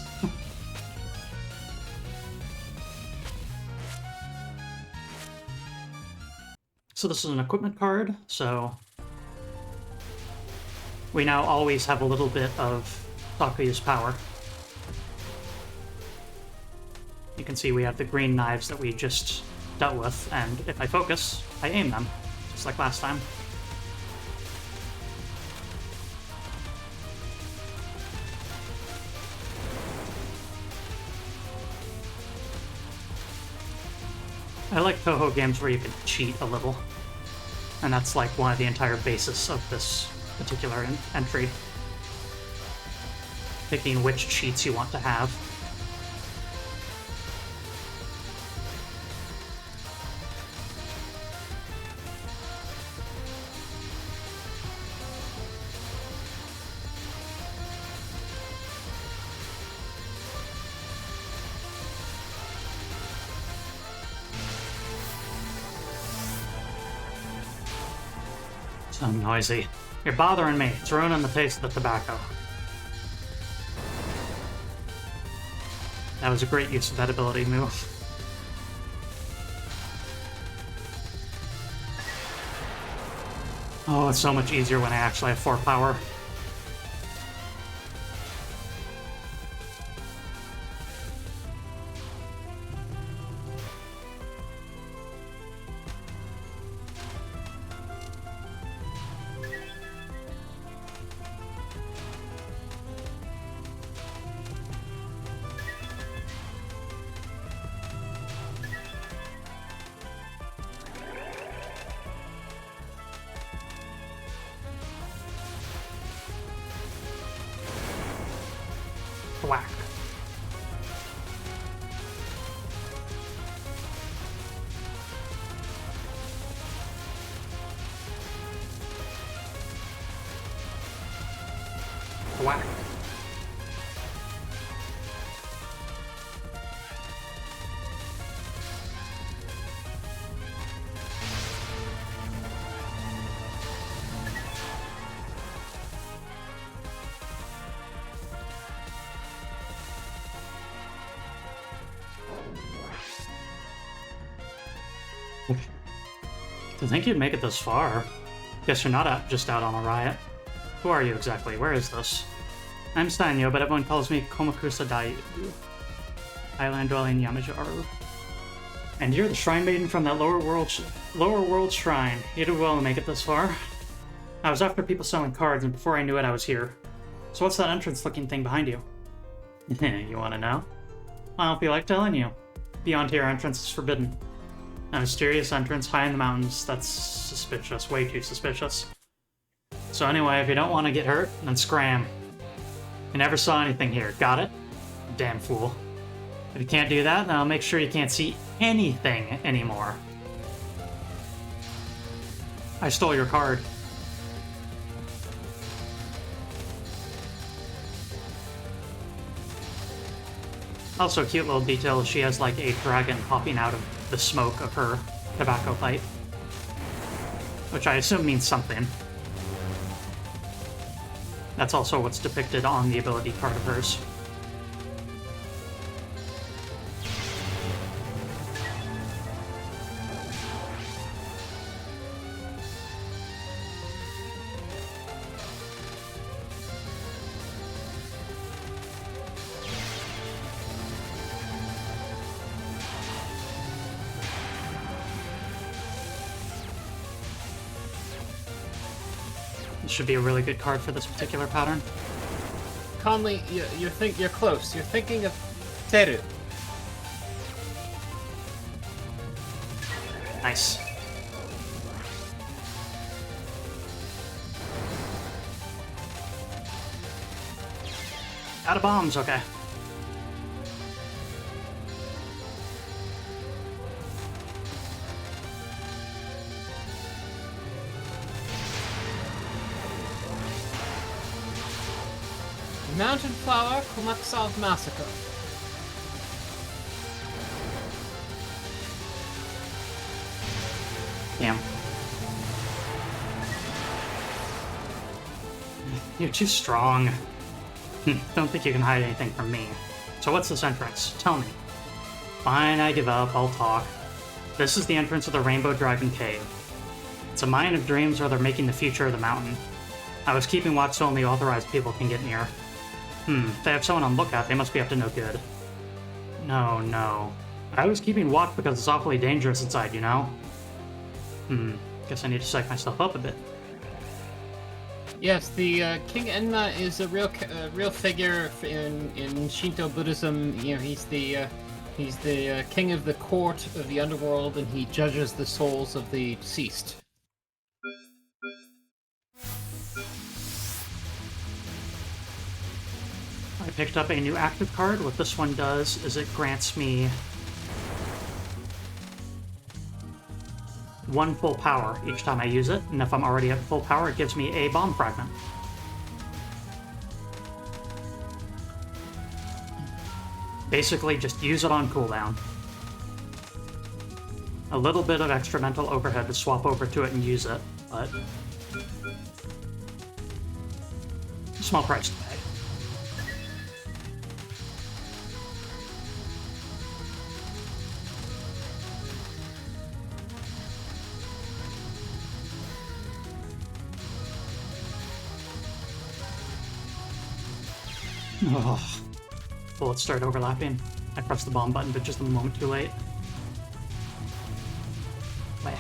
So this is an equipment card, so we now always have a little bit of Sakuya's power. You can see we have the green knives that we just dealt with, and if I focus, I aim them. Just like last time. I like Touhou games where you can cheat a little. And that's like one of the entire basis of this particular entry. Picking which cheats you want to have. So noisy. You're bothering me. It's ruining the taste of the tobacco. That was a great use of that ability move. Oh, it's so much easier when I actually have 4 power. Whack. Whack. To think you'd make it this far. Guess you're not just out on a riot. Who are you exactly? Where is this? I'm Sanyo, but everyone calls me Komakusa Daiyu. Island dwelling Yamajaru. And you're the shrine maiden from that lower world shrine. You did well to make it this far. I was after people selling cards, and before I knew it, I was here. So what's that entrance-looking thing behind you? You want to know? I'll be like telling you. Beyond here, entrance is forbidden. A mysterious entrance high in the mountains. That's suspicious. Way too suspicious. So anyway, if you don't want to get hurt, then scram. You never saw anything here. Got it? Damn fool. If you can't do that, then I'll make sure you can't see anything anymore. I stole your card. Also, a cute little detail, she has like a dragon popping out of the smoke of her tobacco pipe. Which I assume means something. That's also what's depicted on the ability card of hers. Should be a really good card for this particular pattern. Conley, you're close. You're thinking of Teru. Nice. Out of bombs, okay. Mountain Flower, Komakusa Massacre. Damn. You're too strong. Don't think you can hide anything from me. So what's this entrance? Tell me. Fine, I give up. I'll talk. This is the entrance of the Rainbow Dragon Cave. It's a mine of dreams where they're making the future of the mountain. I was keeping watch so only authorized people can get near. If they have someone on lookout, they must be up to no good. No. I was keeping watch because it's awfully dangerous inside, you know? Guess I need to psych myself up a bit. Yes, the King Enma is a real figure in Shinto Buddhism. You know, he's the king of the court of the underworld, and he judges the souls of the deceased. I picked up a new active card. What this one does is it grants me 1 full power each time I use it, and if I'm already at full power, it gives me a bomb fragment. Basically, just use it on cooldown. A little bit of extra mental overhead to swap over to it and use it, but small price to pay. Oh. Bullets start overlapping. I pressed the bomb button, but just a moment too late. Wait.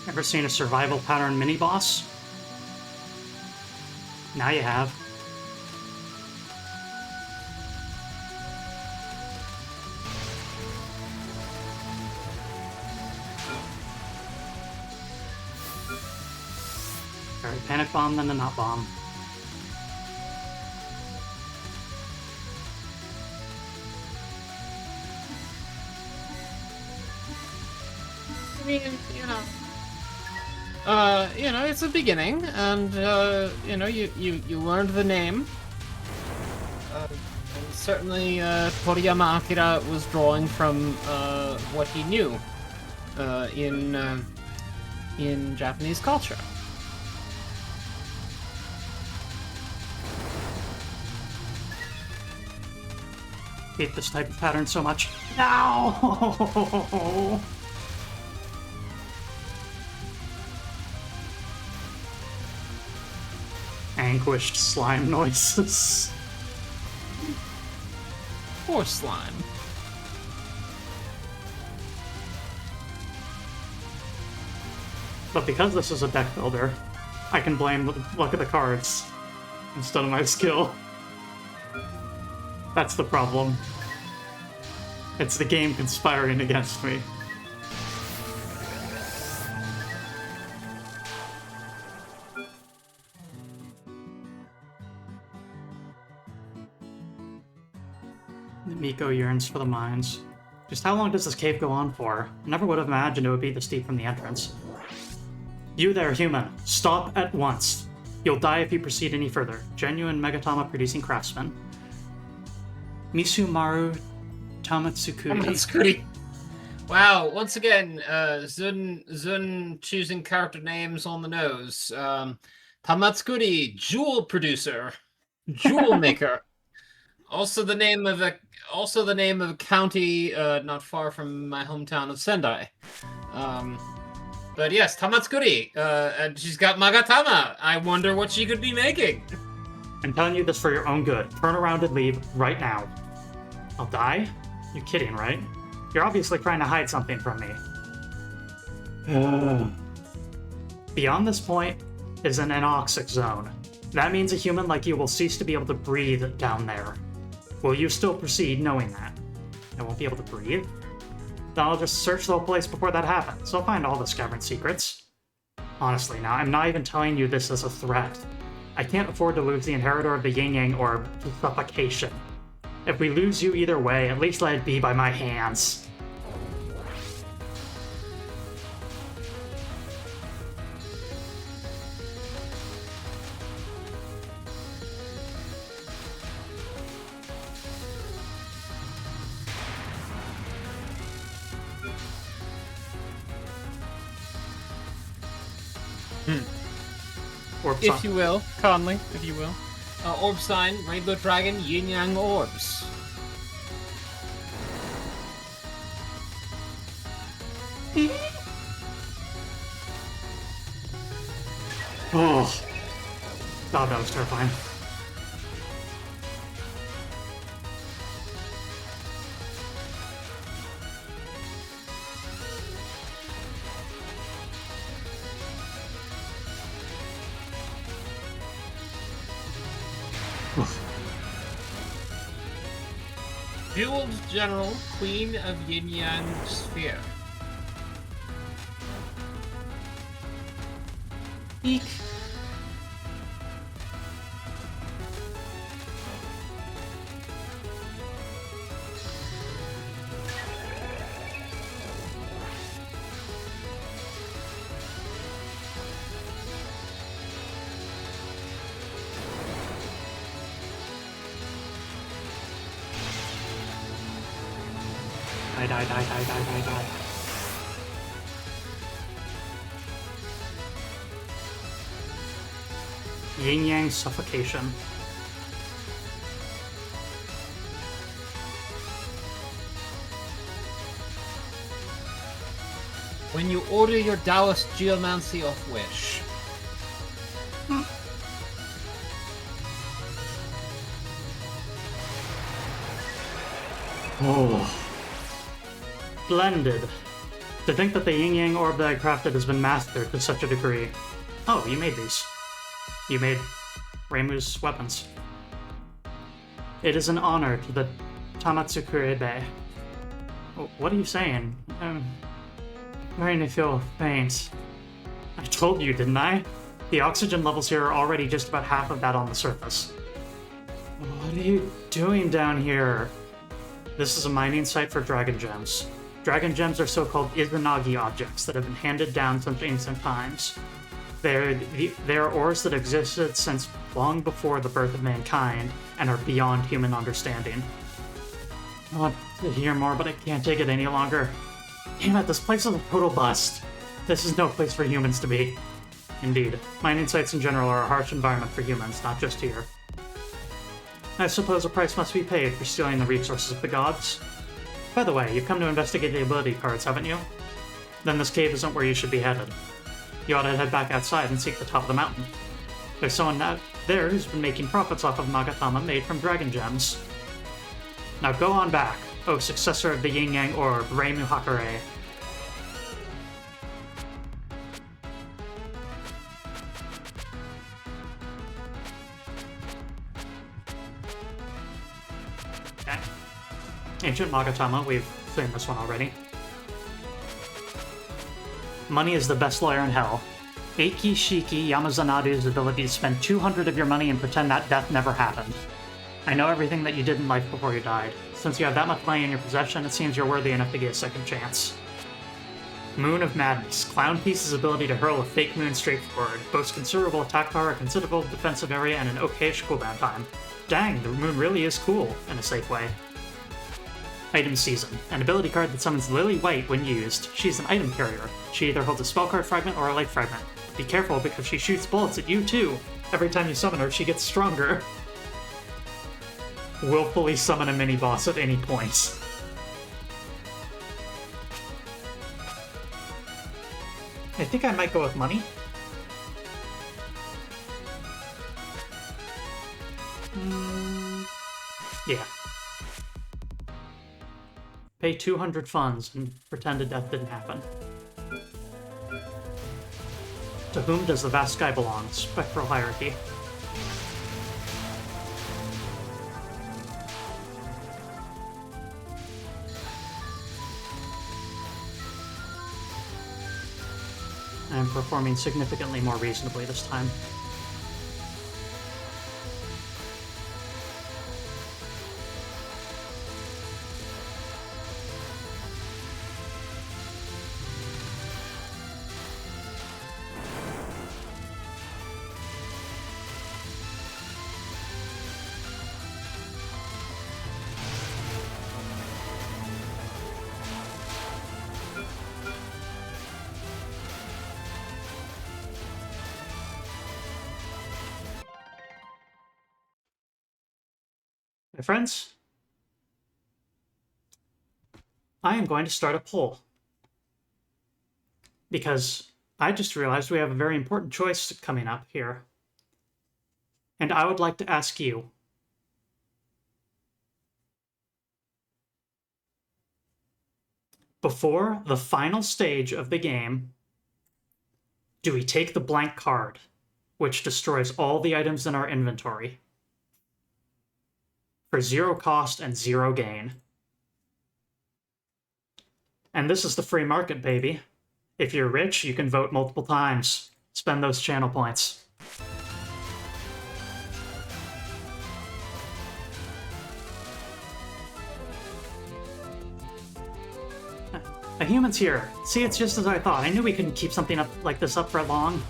Ever seen a survival pattern mini-boss? Now you have. Alright, panic bomb, then the not bomb. I mean, it's a beginning, and you learned the name. And certainly, Toriyama Akira was drawing from what he knew in Japanese culture. Hate this type of pattern so much. No! Anguished slime noises. Poor slime. But because this is a deck builder, I can blame the luck of the cards instead of my skill. That's the problem. It's the game conspiring against me. Miko yearns for the mines. Just how long does this cave go on for? I never would have imagined it would be this deep from the entrance. You there, human. Stop at once. You'll die if you proceed any further. Genuine Megatama producing craftsman. Misumaru Tamatsukuri. Tamatsukuri. Wow, once again, Zun choosing character names on the nose. Tamatsukuri, jewel producer, jewel maker. Also the name of a county not far from my hometown of Sendai. But yes, Tamatsukuri, and she's got Magatama. I wonder what she could be making. I'm telling you this for your own good. Turn around and leave right now. I'll die? You're kidding, right? You're obviously trying to hide something from me. Beyond this point is an anoxic zone. That means a human like you will cease to be able to breathe down there. Will you still proceed knowing that? I won't be able to breathe? Then I'll just search the whole place before that happens. I'll find all the Scaverin secrets. Honestly now, I'm not even telling you this as a threat. I can't afford to lose the inheritor of the Yin-Yang Orb to suffocation. If we lose you either way, at least let it be by my hands. If you will, Conley, if you will. Orb sign, Rainbow Dragon, Yin Yang Orbs. Oh. God, that was terrifying. Jeweled General, Queen of Yin Yang Sphere. Eek. Die. Yin Yang Suffocation. When you order your Taoist Geomancy off Wish. Oh. Splendid. To think that the Yin Yang orb that I crafted has been mastered to such a degree. Oh, you made these. You made Reimu's weapons. It is an honor to the Tamatsukure. What are you saying? I'm starting to feel faint. I told you, didn't I? The oxygen levels here are already just about half of that on the surface. What are you doing down here? This is a mining site for dragon gems. Dragon gems are so-called Izanagi objects that have been handed down since ancient times. They're ores that existed since long before the birth of mankind and are beyond human understanding. I want to hear more, but I can't take it any longer. Damn it, this place is a total bust. This is no place for humans to be. Indeed, mining sites in general are a harsh environment for humans, not just here. I suppose a price must be paid for stealing the resources of the gods. By the way, you've come to investigate the ability cards, haven't you? Then this cave isn't where you should be headed. You ought to head back outside and seek the top of the mountain. There's someone out there who's been making profits off of Magatama made from dragon gems. Now go on back, O successor of the Yin Yang Orb, Reimu Hakare. Okay. Ancient Magatama, we've seen this one already. Money is the best lawyer in hell. Eiki Shiki Yamazanadu's ability to spend 200 of your money and pretend that death never happened. I know everything that you did in life before you died. Since you have that much money in your possession, it seems you're worthy enough to get a second chance. Moon of Madness. Clown Piece's ability to hurl a fake moon straight forward. Boasts considerable attack power, a considerable defensive area, and an okayish cooldown time. Dang, the moon really is cool, in a safe way. Item Season. An ability card that summons Lily White when used. She's an item carrier. She either holds a spell card fragment or a life fragment. Be careful because she shoots bullets at you too. Every time you summon her, she gets stronger. Willfully summon a mini-boss at any point. I think I might go with money. Yeah. Pay 200 funds and pretend a death didn't happen. To whom does the vast sky belong? Spectral hierarchy. I am performing significantly more reasonably this time. My friends, I am going to start a poll. Because I just realized we have a very important choice coming up here. And I would like to ask you, before the final stage of the game, do we take the blank card, which destroys all the items in our inventory? for 0 cost and 0 gain. And this is the free market, baby. If you're rich, you can vote multiple times. Spend those channel points. A human's here. See, it's just as I thought. I knew we couldn't keep something up like this up for long.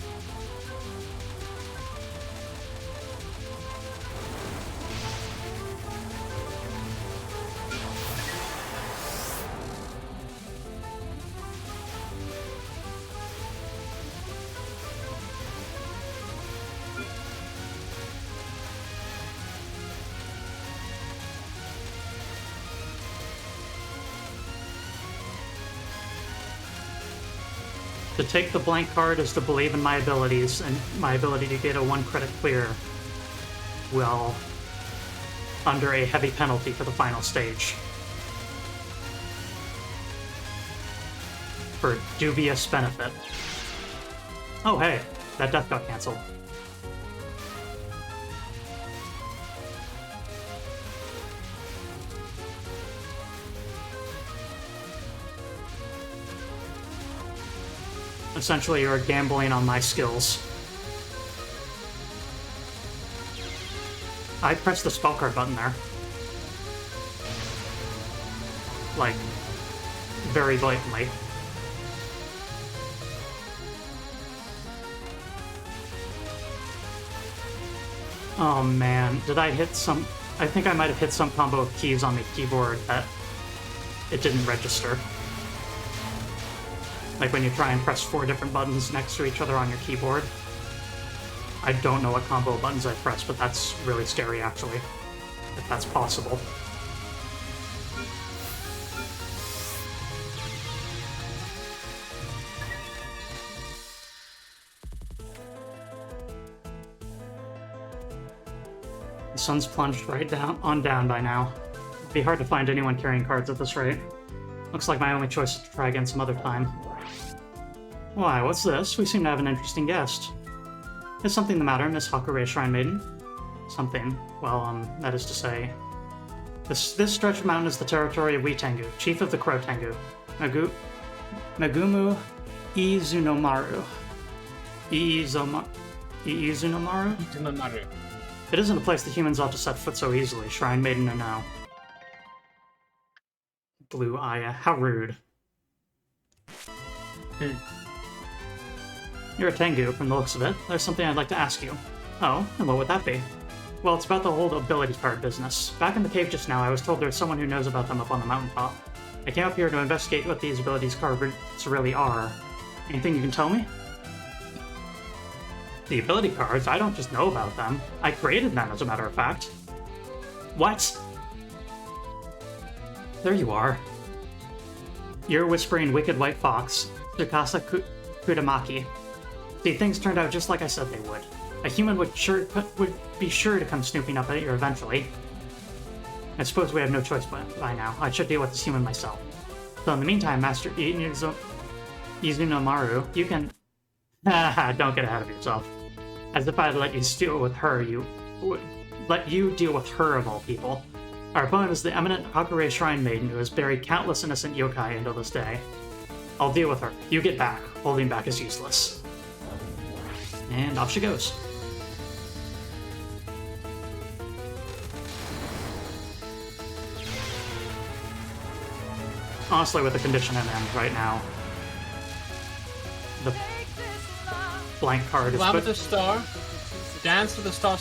To take the blank card is to believe in my abilities, and my ability to get a 1 credit clear will under a heavy penalty for the final stage. For dubious benefit. Oh hey, that death got cancelled. Essentially, you're gambling on my skills. I pressed the spell card button there. Like, very blatantly. Oh man, did I hit some... I think I might have hit some combo of keys on the keyboard that it didn't register. Like when you try and press 4 different buttons next to each other on your keyboard. I don't know what combo of buttons I pressed, but that's really scary actually, if that's possible. The sun's plunged right down by now. It'd be hard to find anyone carrying cards at this rate. Looks like my only choice is to try again some other time. Why, what's this? We seem to have an interesting guest. Is something the matter, Miss Hakuya Shrine Maiden? Something. Well, that is to say... This stretch of mountain is the territory of Tengu, chief of the Crow Tengu. Nagumu Izunomaru. Izunomaru? Izunomaru. It isn't a place the humans ought to set foot so easily, Shrine Maiden or no. Blue Aya, how rude. You're a Tengu, from the looks of it. There's something I'd like to ask you. Oh, and what would that be? Well, it's about the whole ability card business. Back in the cave just now, I was told there's someone who knows about them up on the mountaintop. I came up here to investigate what these abilities cards really are. Anything you can tell me? The ability cards? I don't just know about them. I created them, as a matter of fact. What? There you are. Ear-whispering wicked white fox, Tsukasa Kudamaki. See, things turned out just like I said they would. A human would be sure to come snooping up at you eventually. I suppose we have no choice by now. I should deal with this human myself. So in the meantime, Master Izunomaru, you can... don't get ahead of yourself. As if I'd let you deal with her, let you deal with her of all people. Our opponent is the eminent Hakuya Shrine Maiden who has buried countless innocent yokai until this day. I'll deal with her. You get back. Holding back is useless. And off she goes. Honestly, with the condition I'm in right now, the blank card is... Lamented Star. Dance with the Star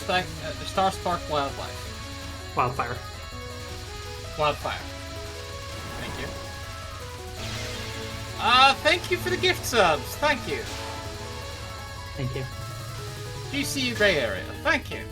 Spark Wildlife. Wildfire. Wildfire. Thank you. Thank you for the gift subs. Thank you. Thank you. GCU Gray Area. Thank you.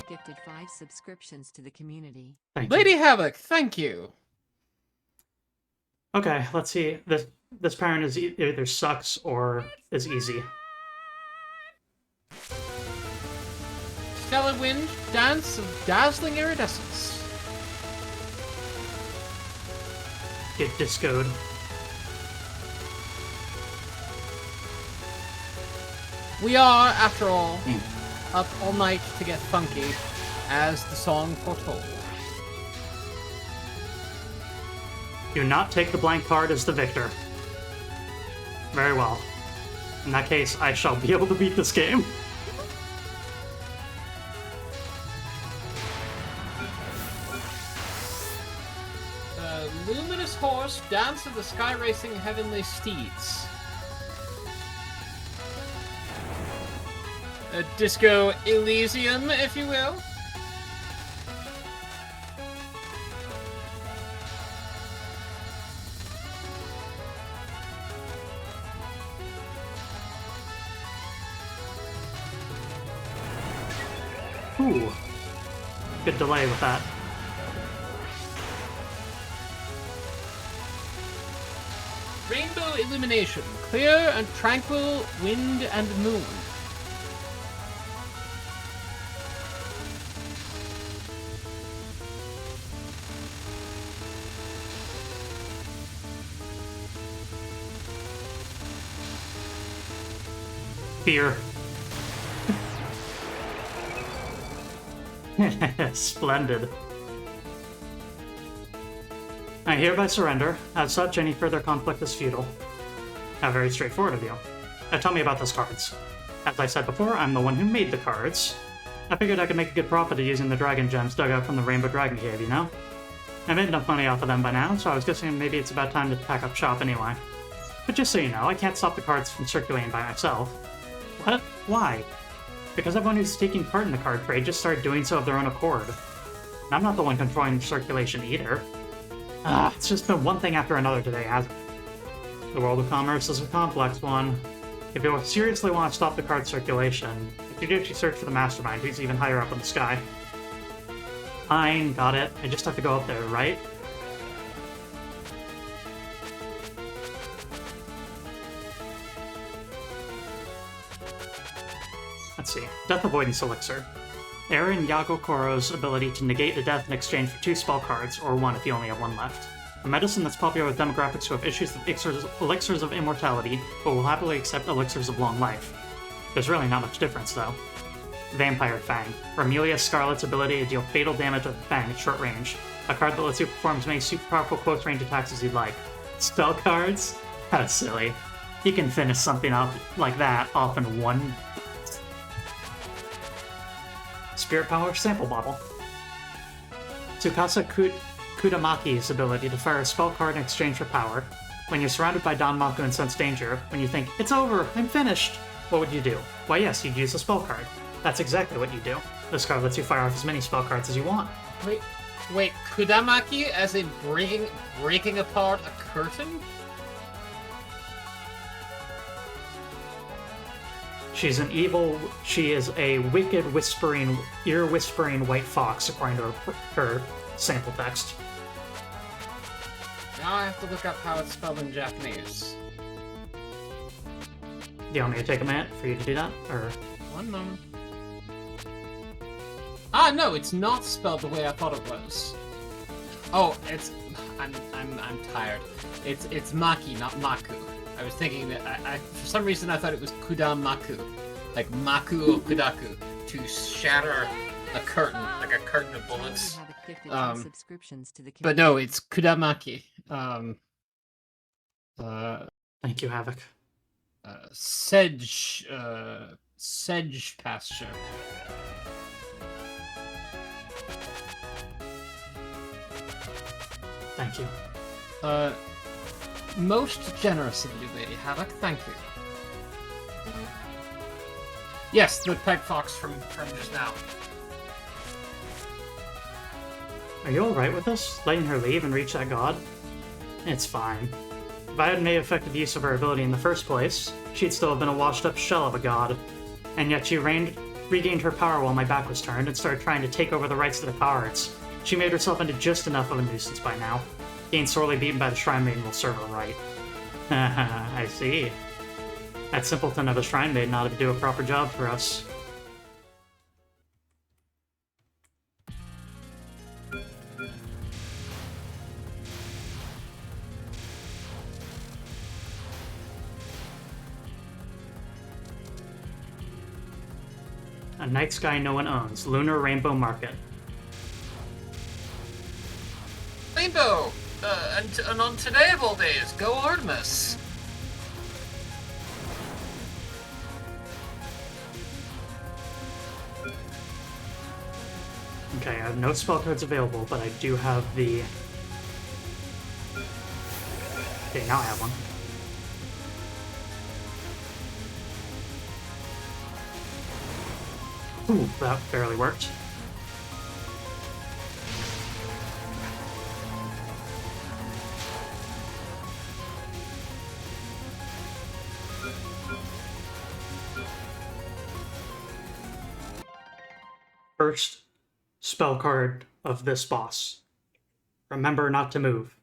Gifted 5 subscriptions to the community. Thank you. Lady Havoc. Thank you. Okay, let's see. This parent is either sucks or is easy. Stellar Wind, Dance of Dazzling Iridescence. get discoed. We are, after all, up all night to get funky, as the song foretold. Do not take the blank card as the victor. Very well. In that case, I shall be able to beat this game. Luminous horse, dance of the sky racing heavenly steeds. A disco Elysium, if you will. Ooh. Good delay with that. Rainbow illumination, clear and tranquil wind and moon. Fear. Splendid. I hereby surrender. As such, any further conflict is futile. How very straightforward of you. Now tell me about those cards. As I said before, I'm the one who made the cards. I figured I could make a good profit of using the dragon gems dug out from the Rainbow Dragon Cave, you know? I made enough money off of them by now, so I was guessing maybe it's about time to pack up shop anyway. But just so you know, I can't stop the cards from circulating by myself. What? Why? Because everyone who's taking part in the card trade just started doing so of their own accord. And I'm not the one controlling circulation either. It's just been one thing after another today, hasn't it? The world of commerce is a complex one. If you seriously want to stop the card circulation, you could actually search for the mastermind, who's even higher up in the sky. Fine, got it. I just have to go up there, right? Let's see. Death Avoidance Elixir. Aaron Yagokoro's ability to negate a death in exchange for 2 spell cards, or 1 if you only have 1 left. A medicine that's popular with demographics who have issues with elixirs of immortality, but will happily accept elixirs of long life. There's really not much difference, though. Vampire Fang. Romelia Scarlet's ability to deal fatal damage with Fang at short range. A card that lets you perform as many super powerful close range attacks as you'd like. Spell cards? How silly. You can finish something up like that off in one. Spirit Power Sample Bottle. Tsukasa Kudamaki's ability to fire a spell card in exchange for power. When you're surrounded by Danmaku and sense danger, when you think, it's over, I'm finished, what would you do? Why yes, you'd use a spell card. That's exactly what you do. This card lets you fire off as many spell cards as you want. Wait, Kudamaki as in breaking apart a curtain? She is a wicked, ear-whispering white fox, according to her sample text. Now I have to look up how it's spelled in Japanese. Do you want me to take a minute for you to do that, or? One moment. Ah, no, it's not spelled the way I thought it was. Oh, I'm tired. It's Maki, not Maku. I was thinking that I for some reason I thought it was Kudamaku, like Maku or Kudaku, to shatter a curtain, like a curtain of bullets. But no, it's Kudamaki. Thank you, Havoc. Sedge pasture. Thank you. Most generous of you, Lady Havoc. Thank you. Yes, the peg fox from just now. Are you alright with us? Letting her leave and reach that god? It's fine. If I hadn't made effective use of her ability in the first place, she'd still have been a washed-up shell of a god. And yet she regained her power while my back was turned and started trying to take over the rights to the cards. She made herself into just enough of a nuisance by now. Being sorely beaten by the Shrine Maiden will serve her right. I see. That simpleton of a Shrine Maiden ought to do a proper job for us. A night sky no one owns. Lunar Rainbow Market. Rainbow! And on today of all days, go Artemis! Okay, I have no spell cards available, but I do have the... Okay, now I have one. Ooh, that barely worked. First spell card of this boss. Remember not to move.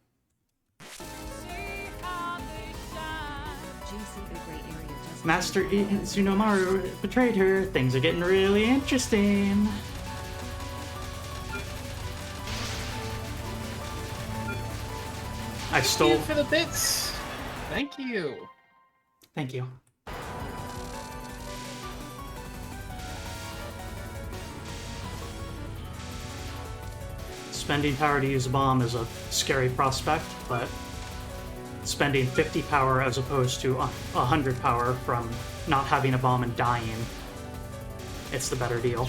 Master Tsunomaru betrayed her. Things are getting really interesting. I stole... Thank you for the bits! Thank you! Thank you. Spending power to use a bomb is a scary prospect, but spending 50 power as opposed to 100 power from not having a bomb and dying, it's the better deal.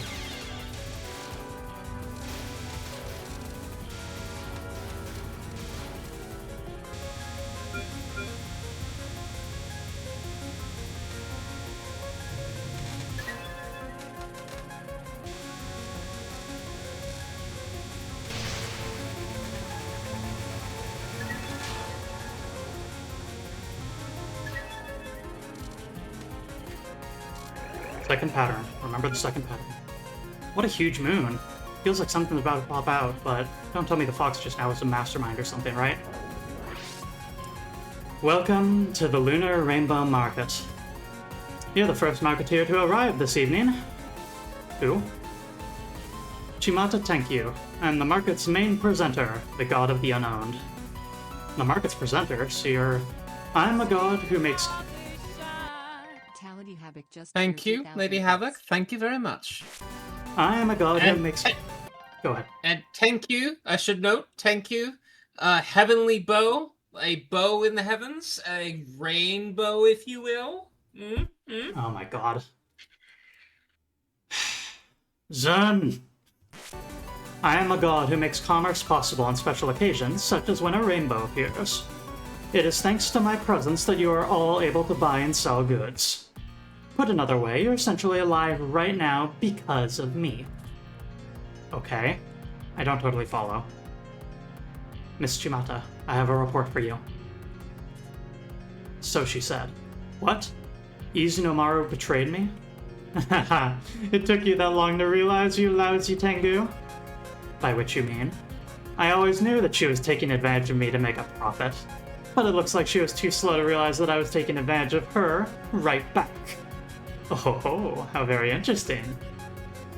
Second pattern. Remember the second pattern. What a huge moon. Feels like something's about to pop out, but don't tell me the fox just now is a mastermind or something, right? Welcome to the Lunar Rainbow Market. You're the first marketeer to arrive this evening. Who? Chimata Tenkyu, and the market's main presenter, the god of the unowned. The market's presenter, so I'm a god who makes... Thank you, Lady Havoc. Thank you very much. I am a god who makes... Go ahead. And thank you, I should note, thank you. Heavenly bow, a bow in the heavens, a rainbow, if you will. Oh my god. Zun! I am a god who makes commerce possible on special occasions, such as when a rainbow appears. It is thanks to my presence that you are all able to buy and sell goods. Put another way, you're essentially alive right now because of me. Okay. I don't totally follow. Miss Chimata, I have a report for you. So she said. What? Izunomaru betrayed me? Haha, it took you that long to realize, you lousy Tengu? By which you mean? I always knew that she was taking advantage of me to make a profit. But it looks like she was too slow to realize that I was taking advantage of her right back. Oh, how very interesting.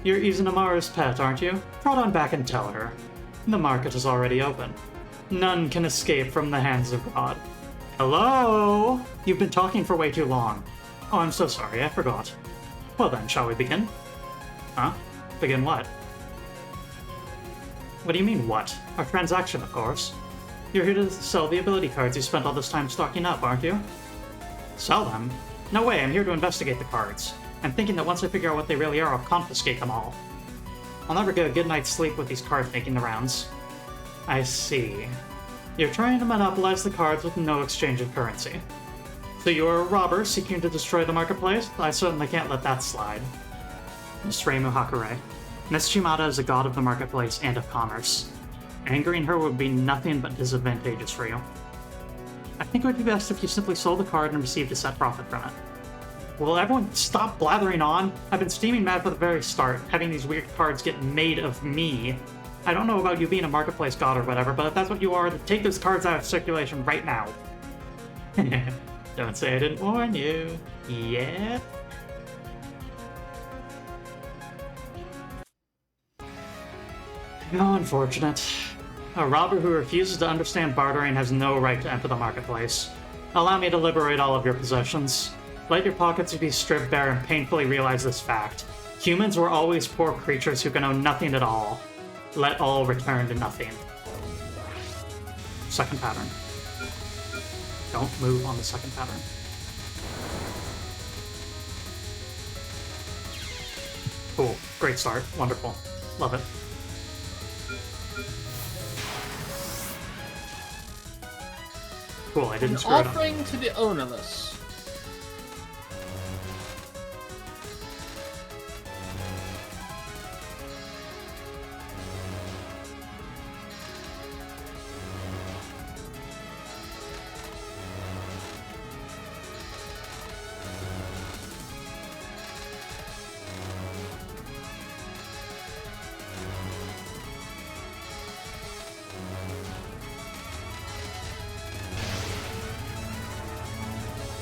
You're Izunomaru's pet, aren't you? Trot on back and tell her. The market is already open. None can escape from the hands of God. Hello? You've been talking for way too long. Oh, I'm so sorry, I forgot. Well then, shall we begin? Huh? Begin what? What do you mean, what? Our transaction, of course. You're here to sell the ability cards you spent all this time stocking up, aren't you? Sell them? No way, I'm here to investigate the cards. I'm thinking that once I figure out what they really are, I'll confiscate them all. I'll never get a good night's sleep with these cards making the rounds. I see. You're trying to monopolize the cards with no exchange of currency. So you're a robber seeking to destroy the marketplace? I certainly can't let that slide. Miss Reimu Hakure. Miss Chimata is a god of the marketplace and of commerce. Angering her would be nothing but disadvantageous for you. I think it would be best if you simply sold the card and received a set profit from it. Will everyone stop blathering on? I've been steaming mad from the very start, having these weird cards get made of me. I don't know about you being a marketplace god or whatever, but if that's what you are, then take those cards out of circulation right now. Don't say I didn't warn you. Yeah? How unfortunate. A robber who refuses to understand bartering has no right to enter the marketplace. Allow me to liberate all of your possessions. Let your pockets be stripped bare and painfully realize this fact. Humans were always poor creatures who can own nothing at all. Let all return to nothing. Second pattern. Don't move on the second pattern. Cool. Great start. Wonderful. Love it. Cool, I didn't An screw it up. offering to the ownerless.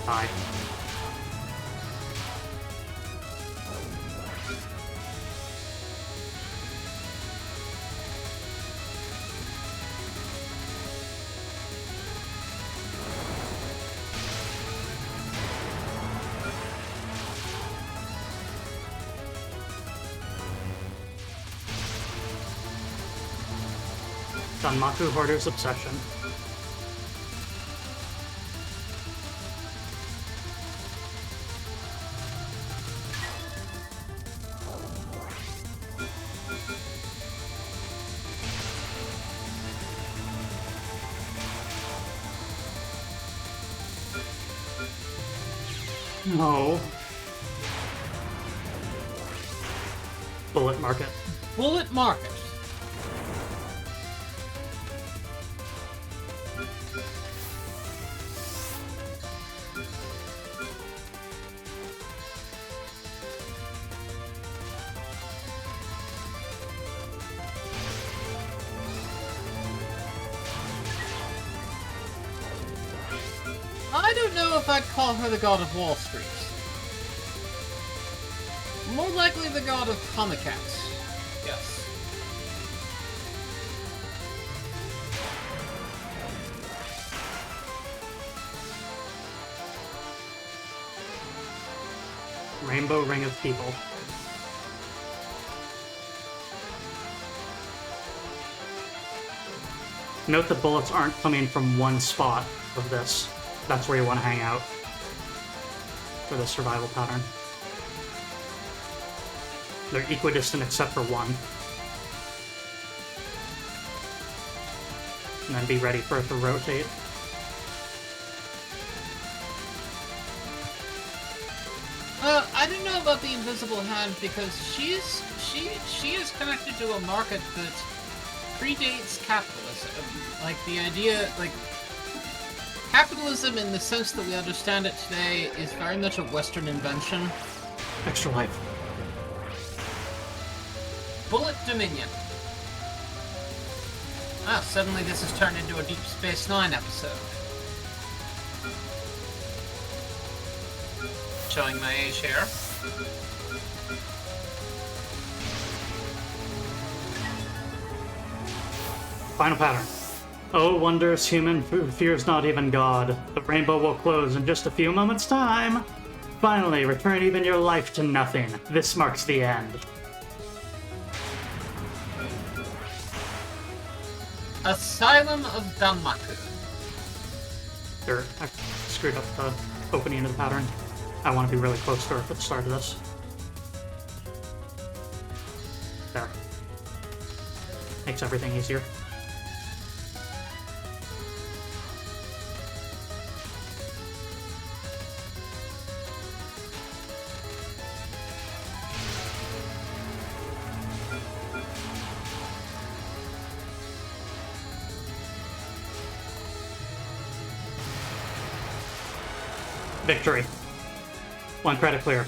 Hi. Danmaku Hoarder's Obsession. No. Bullet Market. Bullet Market. I don't know if I'd call her the god of Wall Street. More likely the god of Comicats. Yes. Rainbow Ring of People. Note the bullets aren't coming from one spot of this. That's where you want to hang out for the survival pattern. They're equidistant except for one. And then be ready for it to rotate. I don't know about the invisible hand because she is connected to a market that predates capitalism. Like the idea, like capitalism in the sense that we understand it today is very much a Western invention. Extra life. Bullet Dominion. Ah, suddenly this has turned into a Deep Space Nine episode. Showing my age here. Final pattern. Oh, wondrous human who fears not even God. The rainbow will close in just a few moments' time. Finally, return even your life to nothing. This marks the end. Asylum of Danmaku. Sure, I screwed up the opening of the pattern. I want to be really close to her for the start of this. There. Makes everything easier. Victory. 1 credit clear.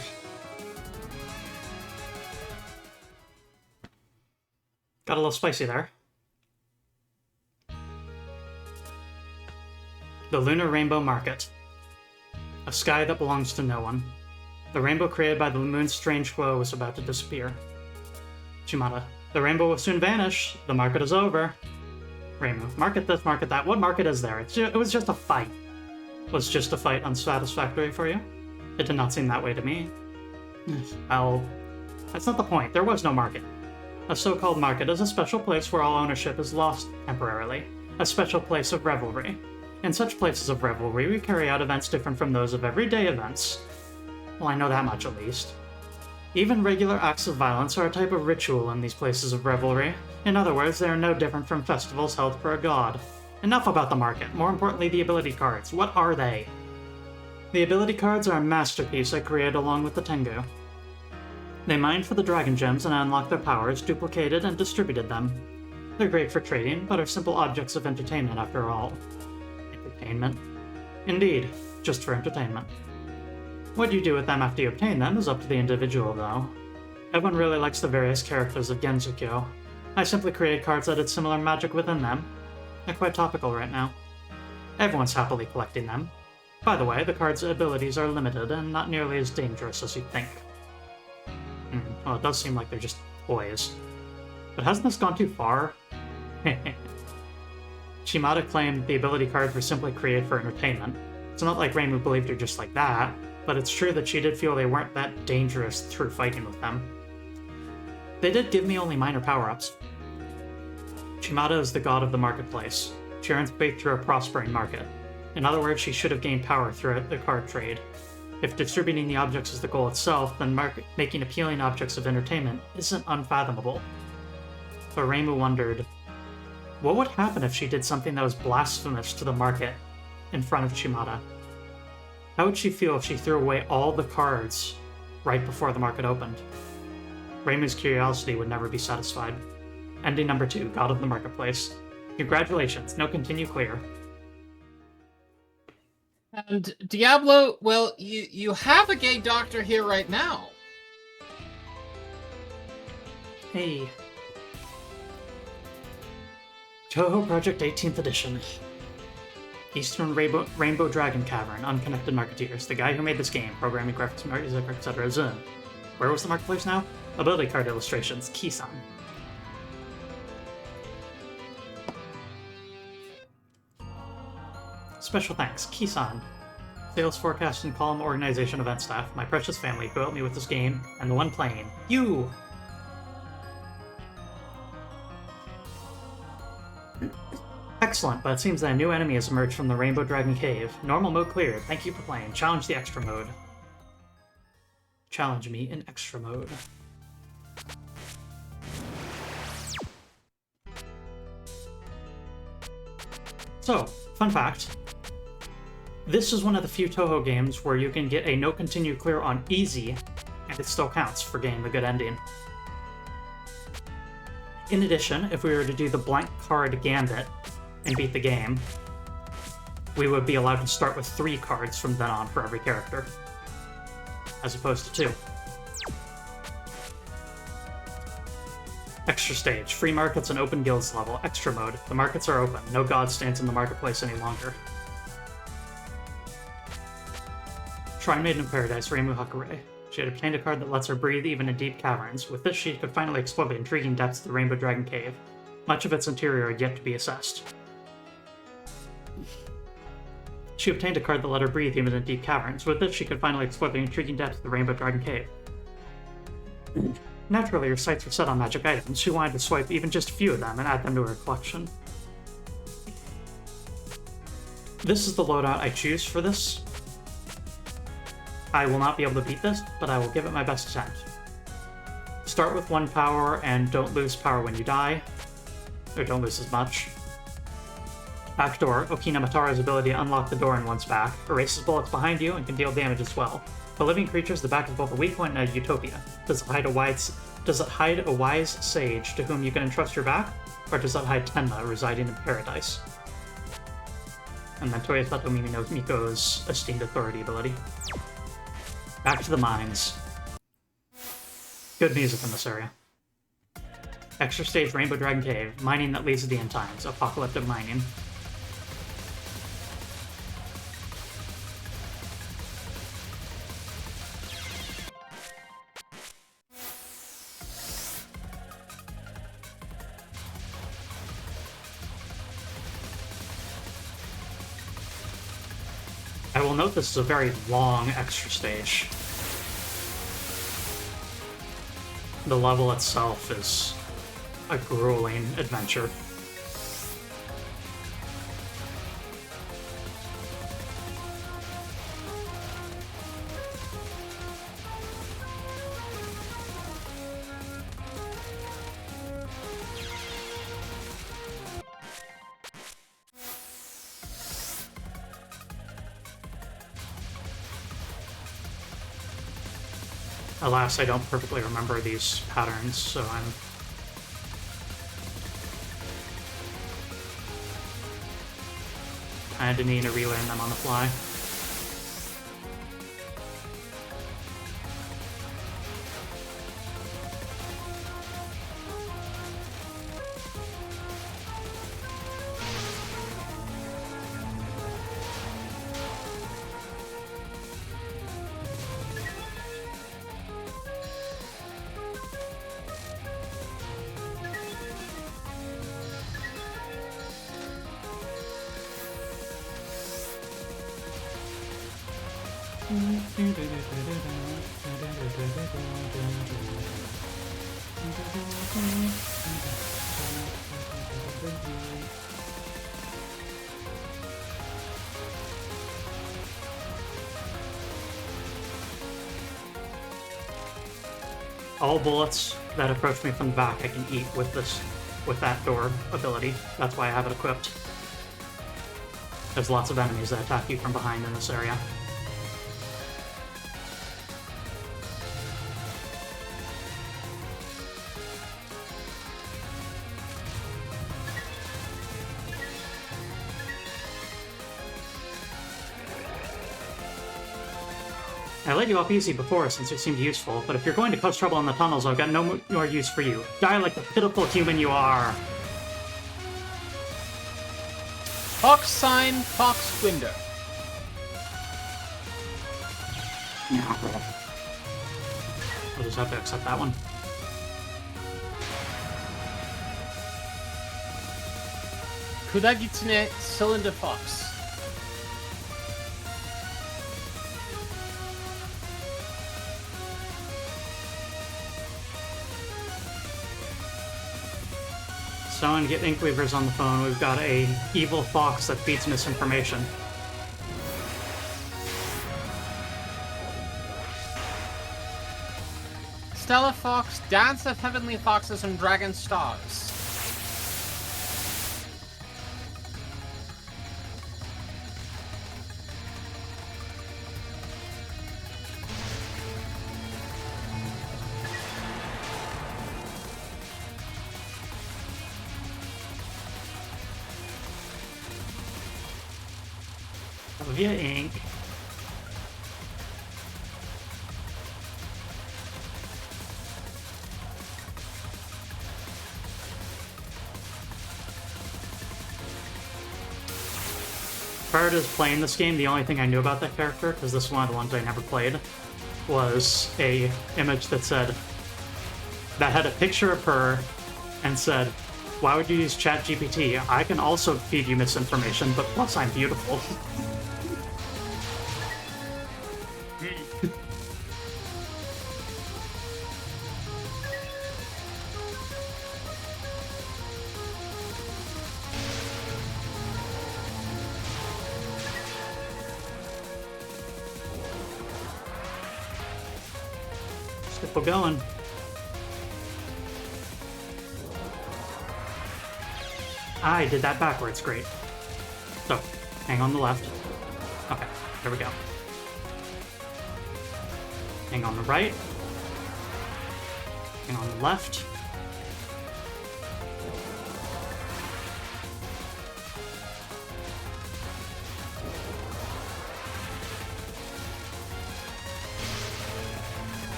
Got a little spicy there. The Lunar Rainbow Market. A sky that belongs to no one. The rainbow created by the moon's strange glow was about to disappear. Chimata. The rainbow will soon vanish. The market is over. Rainbow. Market this, market that. What market is there? It was just a fight. Was just a fight unsatisfactory for you? It did not seem that way to me. Well, That's not the point. There was no market. A so-called market is a special place where all ownership is lost temporarily. A special place of revelry. In such places of revelry, we carry out events different from those of everyday events. Well, I know that much at least. Even regular acts of violence are a type of ritual in these places of revelry. In other words, they are no different from festivals held for a god. Enough about the market. More importantly, the ability cards. What are they? The ability cards are a masterpiece I created along with the Tengu. They mined for the dragon gems and unlocked their powers, duplicated and distributed them. They're great for trading, but are simple objects of entertainment after all. Entertainment? Indeed, just for entertainment. What you do with them after you obtain them is up to the individual, though. Everyone really likes the various characters of Gensokyo. I simply created cards that had similar magic within them. They're quite topical right now. Everyone's happily collecting them. By the way, the card's abilities are limited and not nearly as dangerous as you'd think. Well, it does seem like they're just toys. But hasn't this gone too far? Shimada claimed the ability cards were simply created for entertainment. It's not like Reimu believed her just like that, but it's true that she did feel they weren't that dangerous through fighting with them. They did give me only minor power-ups. Shimada is the god of the marketplace. She earns faith through a prospering market. In other words, she should have gained power throughout the card trade. If distributing the objects is the goal itself, then making appealing objects of entertainment isn't unfathomable. But Reimu wondered, what would happen if she did something that was blasphemous to the market in front of Shimada? How would she feel if she threw away all the cards right before the market opened? Reimu's curiosity would never be satisfied. Ending number 2, God of the Marketplace. Congratulations, no continue clear. And Diablo, well, you have a gay doctor here right now. Hey. Touhou Project 18th Edition. Eastern Rainbow Dragon Cavern, Unconnected Marketeers. The guy who made this game, programming, graphics, music, etc. is in. Where was the marketplace now? Ability card illustrations, Kisan. Special thanks, Kisan. Sales forecast and column organization event staff, my precious family who helped me with this game, and the one playing, you! Excellent, but it seems that a new enemy has emerged from the Rainbow Dragon Cave. Normal mode cleared. Thank you for playing. Challenge the extra mode. Challenge me in extra mode. So, fun fact. This is one of the few Touhou games where you can get a no continue clear on easy, and it still counts for getting the good ending. In addition, if we were to do the blank card gambit and beat the game, we would be allowed to start with 3 cards from then on for every character, as opposed to 2. Extra stage, free markets and open guilds level, extra mode, the markets are open, no god stands in the marketplace any longer. Shrine Maiden of Paradise, Reimu Hakurei. She had obtained a card that lets her breathe even in deep caverns. With this, she could finally explore the intriguing depths of the Rainbow Dragon Cave. Much of its interior had yet to be assessed. She obtained a card that let her breathe even in deep caverns. With this, she could finally explore the intriguing depths of the Rainbow Dragon Cave. Naturally, her sights were set on magic items. She wanted to swipe even just a few of them and add them to her collection. This is the loadout I choose for this. I will not be able to beat this, but I will give it my best attempt. Start with 1 power and don't lose power when you die. Or don't lose as much. Backdoor, Okina Matara's ability to unlock the door in one's back, erases bullets behind you and can deal damage as well. For living creatures, the back is both a weak point and a utopia. Does it hide a wise sage to whom you can entrust your back, or does it hide Tenma residing in paradise? And then Toyotato Mimi no Miko's esteemed authority ability. Back to the mines. Good music in this area. Extra stage Rainbow Dragon Cave, mining that leads to the end times, apocalyptic mining. I will note this is a very long extra stage. the level itself is a grueling adventure. Alas, I don't perfectly remember these patterns, so I'm kind of need to relearn them on the fly. All bullets that approach me from the back I can eat with that door ability. That's why I have it equipped. There's lots of enemies that attack you from behind in this area. I let you off easy before since it seemed useful, but if you're going to cause trouble in the tunnels, I've got no more use for you. Die like the pitiful human you are! Fox sign, fox window. I'll just have to accept that one. Kudagitsune cylinder fox. Someone get Inkweavers on the phone. We've got a evil fox that feeds misinformation. Stella fox, dance of heavenly foxes and dragon stars. Via ink. Prior to playing this game, the only thing I knew about that character, because this is one of the ones I never played, was a image that had a picture of her and said, "Why would you use ChatGPT? I can also feed you misinformation, but plus I'm beautiful." We're going. I did that backwards, great. So, hang on the left. Okay, there we go. Hang on the right. Hang on the left.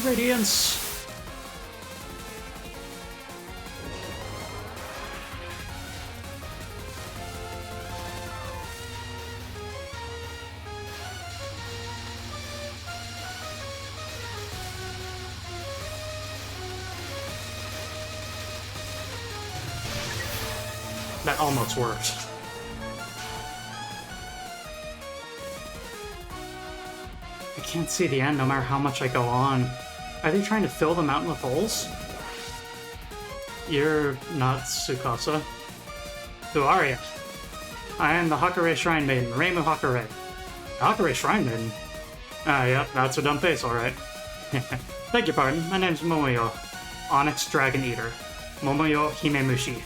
Radiance. That almost worked. I can't see the end no matter how much I go on. Are they trying to fill the mountain with holes? You're not Tsukasa. Who are you? I am the Hakare Shrine Maiden, Reimu Hakare. Hakare Shrine Maiden? Ah, yep, that's a dumb face, alright. Beg your pardon, my name's Momoyo, Onyx Dragon Eater. Momoyo Himemushi.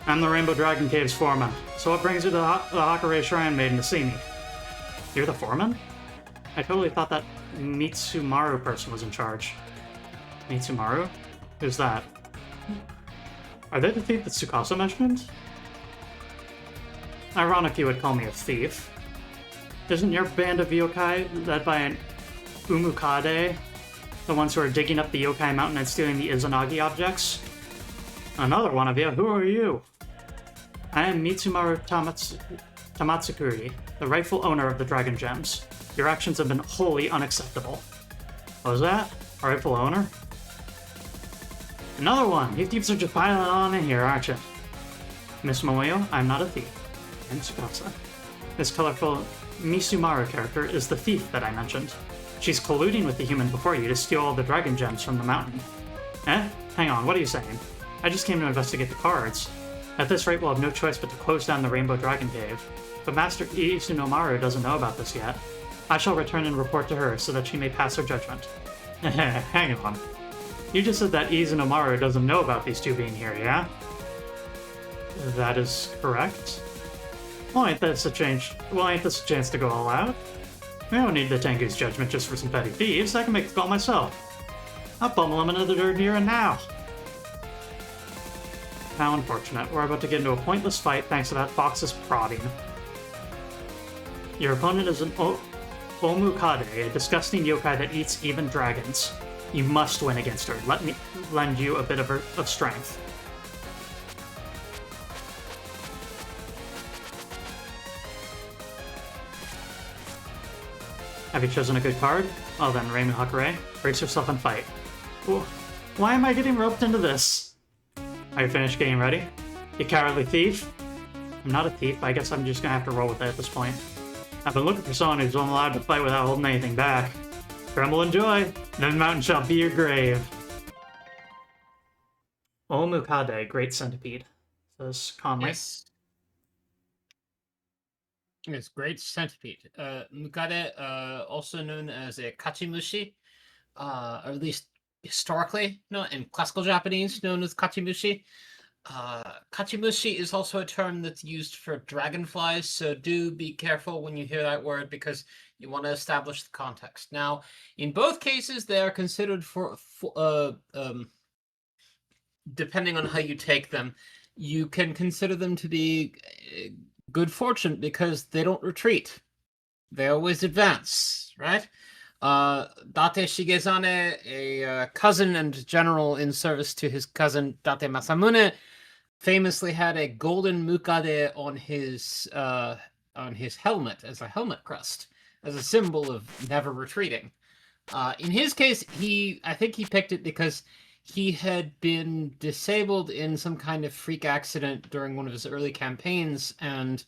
I'm the Rainbow Dragon Cave's foreman, so what brings you to the Hakare Shrine Maiden to see me? You're the foreman? I totally thought that Mitsumaru person was in charge. Mitsumaru? Who's that? Are they the thief that Tsukasa mentioned? Ironic you would call me a thief. Isn't your band of yokai led by an Umukade the ones who are digging up the yokai mountain and stealing the Izanagi objects? Another one of you? Who are you? I am Mitsumaru Tamatsukuri, the rightful owner of the Dragon Gems. Your actions have been wholly unacceptable. What was that? A rightful owner? Another one! You thieves are just piling on in here, aren't you? Miss Momoyo, I'm not a thief. I'm Tsukasa. This colorful Mitsumaru character is the thief that I mentioned. She's colluding with the human before you to steal all the Dragon Gems from the mountain. Eh? Hang on, what are you saying? I just came to investigate the cards. At this rate, we'll have no choice but to close down the Rainbow Dragon Cave. But Master Isunomaru doesn't know about this yet. I shall return and report to her so that she may pass her judgment. Hang on. You just said that Isunomaru doesn't know about these two being here, yeah? That is correct. Well, ain't this a chance to go all out? We don't need the Tengu's judgment just for some petty thieves. I can make the call myself. I'll pummel him into the dirt here and now. How unfortunate. We're about to get into a pointless fight thanks to that fox's prodding. Your opponent is an Omukade, a disgusting yokai that eats even dragons. You must win against her. Let me lend you a bit of strength. Have you chosen a good card? Well then, Reimu Hakare, brace yourself and fight. Ooh, why am I getting roped into this? Are you finished getting ready? You cowardly thief? I'm not a thief, but I guess I'm just gonna have to roll with it at this point. I've been looking for someone who's allowed to fight without holding anything back. Tremble and joy, then mountain shall be your grave. Omukade, Great Centipede, says Conley. Yes. Yes, Great Centipede. Mukade, also known as a kachimushi, or at least historically, in classical Japanese, known as kachimushi. Kachimushi is also a term that's used for dragonflies, so do be careful when you hear that word because you want to establish the context. Now, in both cases, they are considered depending on how you take them, you can consider them to be good fortune because they don't retreat. They always advance, right? Date Shigezane, a cousin and general in service to his cousin Date Masamune, famously had a golden mukade on his helmet as a helmet crest, as a symbol of never retreating. In his case, I think he picked it because he had been disabled in some kind of freak accident during one of his early campaigns, and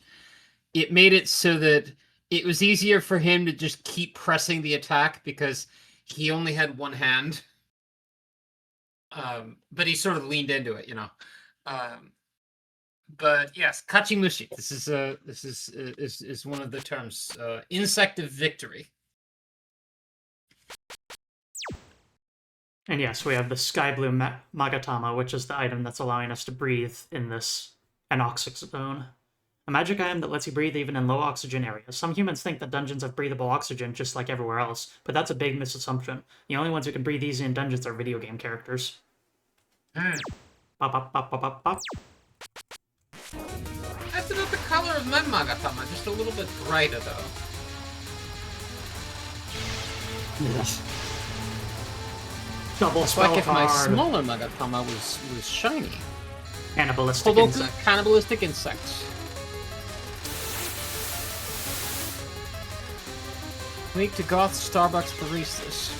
it made it so that it was easier for him to just keep pressing the attack because he only had one hand. But he sort of leaned into it, But yes, kachimushi. This is one of the terms. Insect of victory. And yes, we have the Sky Blue Magatama, which is the item that's allowing us to breathe in this anoxic zone. A magic item that lets you breathe even in low oxygen areas. Some humans think that dungeons have breathable oxygen just like everywhere else, but that's a big misassumption. The only ones who can breathe easy in dungeons are video game characters. Pop, pop, pop, pop, pop, pop. That's about the color of my Magatama, just a little bit brighter though. Yes. Double It's spell like if card. my smaller Magatama was shiny. Cannibalistic Kodoku, insect. cannibalistic insects. Weak to Goth Starbucks baristas.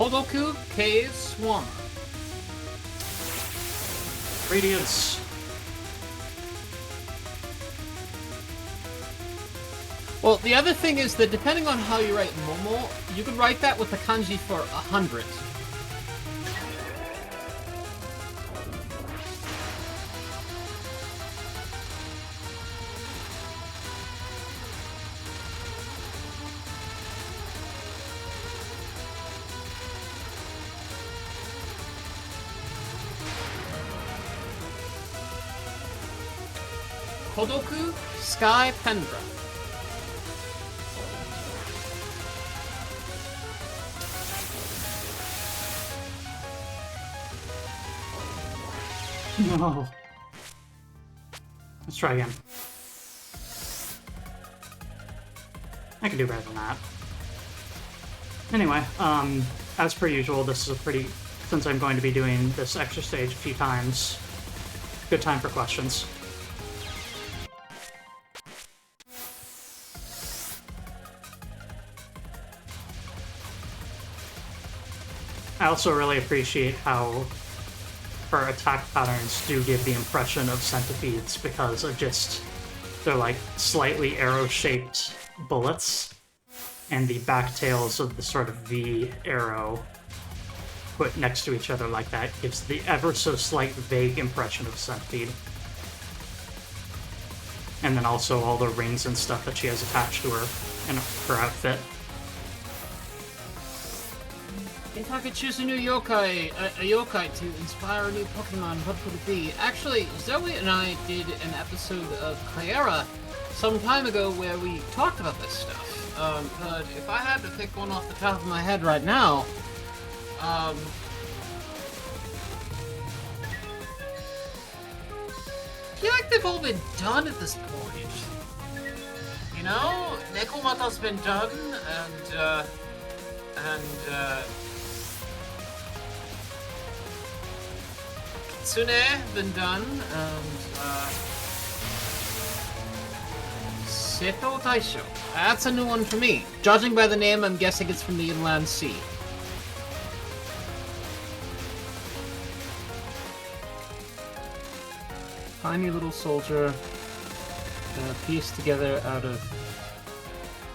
Kodoku Cave Swarmer. Radiance. Well, the other thing is that depending on how you write Momo, you could write that with the kanji for 100. Kodoku Sky Pendra. No. Let's try again. I can do better than that. Anyway, as per usual, this is a pretty... Since I'm going to be doing this extra stage a few times, good time for questions. I also really appreciate how her attack patterns do give the impression of centipedes because of just they're like slightly arrow-shaped bullets, and the back tails of the sort of V arrow put next to each other like that gives the ever so slight vague impression of centipede. And then also all the rings and stuff that she has attached to her in her outfit. If I could choose a new yokai, a yokai to inspire a new Pokemon, what would it be? Actually, Zoe and I did an episode of Clara some time ago where we talked about this stuff. But if I had to pick one off the top of my head right now, I feel like they've all been done at this point. You know, Nekomata's been done, and Kitsune been done, and Seto Taisho. That's a new one for me. Judging by the name, I'm guessing it's from the Inland Sea. Tiny little soldier, pieced together out of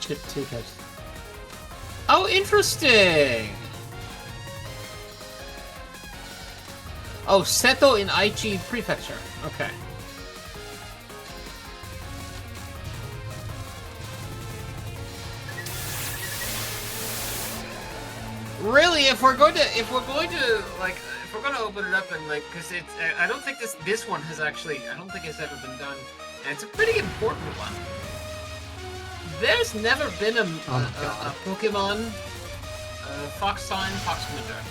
chip tickets. Oh, interesting! Oh, Seto in Aichi Prefecture. Okay. Really, if we're going to open it up and like, because it's, I don't think this one has actually, I don't think it's ever been done, and it's a pretty important one. There's never been a Pokemon, Fox Sign, Fox Commander.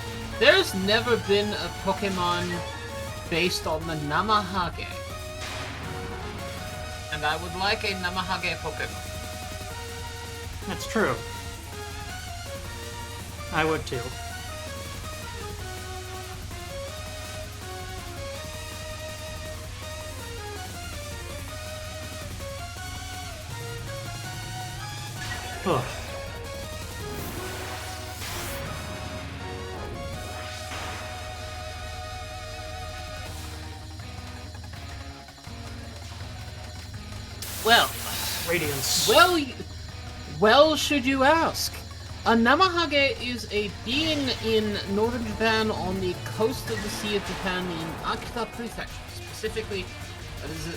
There's never been a Pokemon based on the Namahage. And I would like a Namahage Pokemon. That's true. I would too. Ugh. Well, Radiance. Well, should you ask? A Namahage is a being in northern Japan on the coast of the Sea of Japan in Akita Prefecture. Specifically,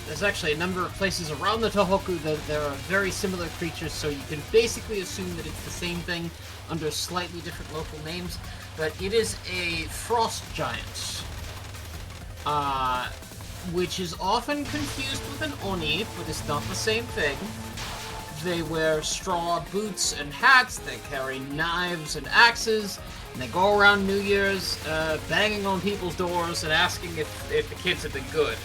there's actually a number of places around the Tohoku that there are very similar creatures, so you can basically assume that it's the same thing under slightly different local names. But it is a frost giant, which is often confused with an Oni, but it's not the same thing. They wear straw boots and hats, they carry knives and axes, and they go around New Year's banging on people's doors and asking if the kids have been good.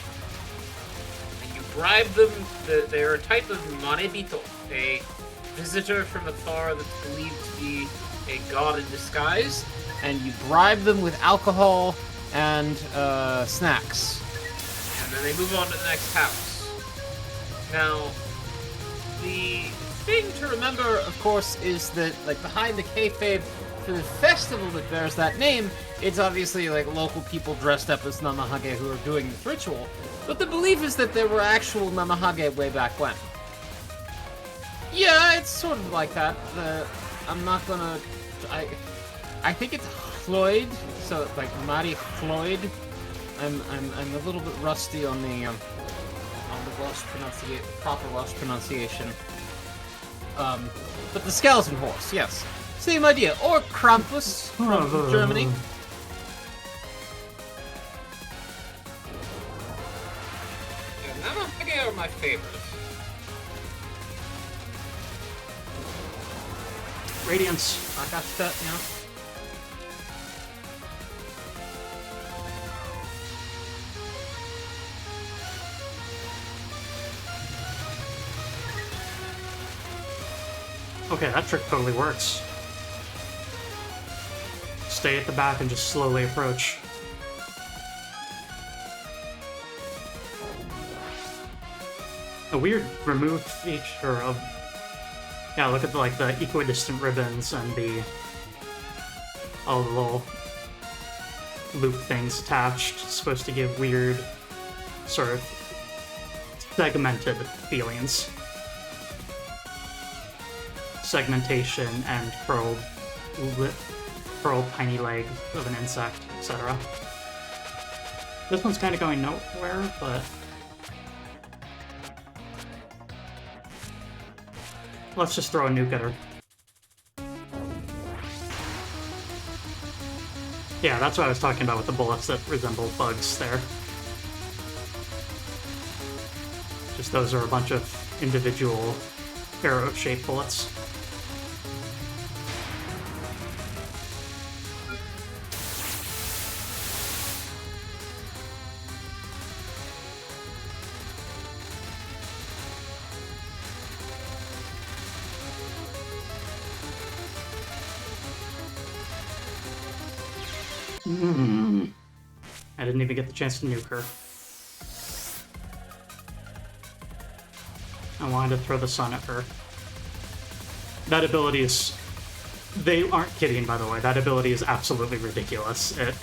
And you bribe them, they're a type of Marebito, a visitor from afar that's believed to be a god in disguise, and you bribe them with alcohol and snacks. And then they move on to the next house. Now, the thing to remember, of course, is that, like, behind the kayfabe, for the festival that bears that name, it's obviously like local people dressed up as Namahage who are doing this ritual. But the belief is that there were actual Namahage way back when. Yeah, it's sort of like that. I'm not gonna. I think it's Floyd, so like Mari Floyd. I'm a little bit rusty on the proper Welsh pronunciation. But the skeleton horse, yes, same idea. Or Krampus from Germany. Yeah, Namahage are my favorites. Radiance. I got that, yeah. Okay, that trick totally works. Stay at the back and just slowly approach. A weird removed feature of... Yeah, look at the equidistant ribbons and all the little loop things attached. It's supposed to give weird, sort of segmented feelings. Segmentation and curled tiny leg of an insect, etc. This one's kind of going nowhere, but let's just throw a nuke at her. Yeah, that's what I was talking about with the bullets that resemble bugs there. Just those are a bunch of individual arrow-shaped bullets. I didn't even get the chance to nuke her. I wanted to throw the sun at her. That ability is... They aren't kidding, by the way. That ability is absolutely ridiculous. It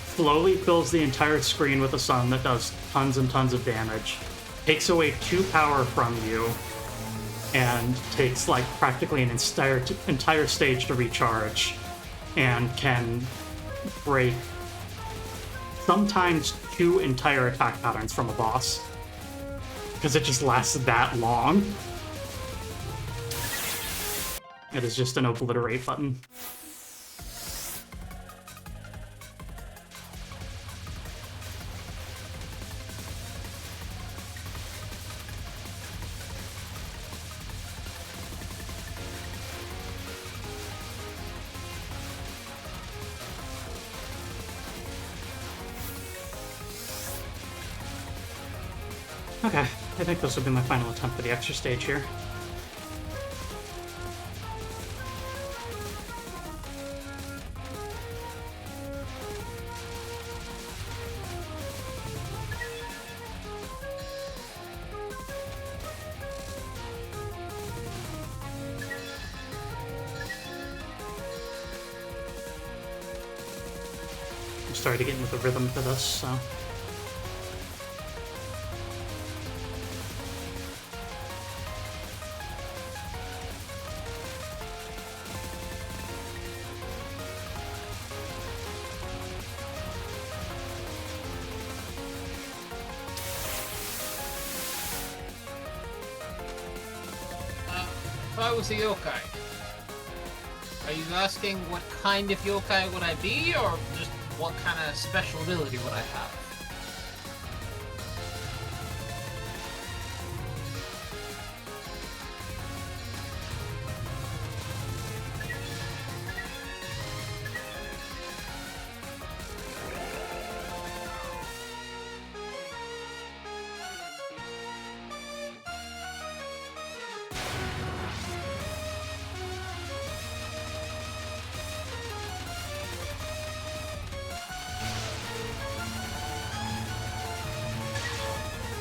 slowly fills the entire screen with a sun that does tons and tons of damage, takes away 2 power from you, and takes, like, practically an entire stage to recharge, and can break sometimes 2 entire attack patterns from a boss. Because it just lasts that long. It is just an obliterate button. Okay, I think this will be my final attempt for the extra stage here. I'm starting to get into the rhythm for this, so... If I was a yokai, are you asking what kind of yokai would I be, or just what kind of special ability would I have?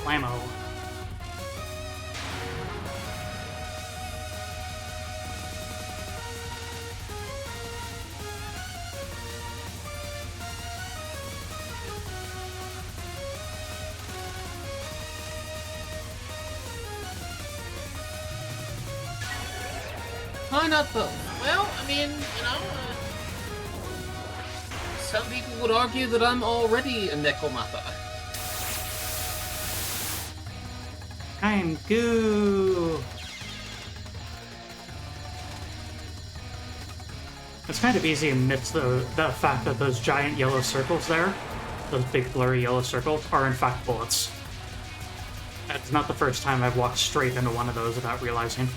Blammo. Why not both? Well, I mean, some people would argue that I'm already a Nekomata. I'm goo. It's kind of easy amidst the fact that those giant yellow circles there, those big blurry yellow circles, are in fact bullets. It's not the first time I've walked straight into one of those without realizing.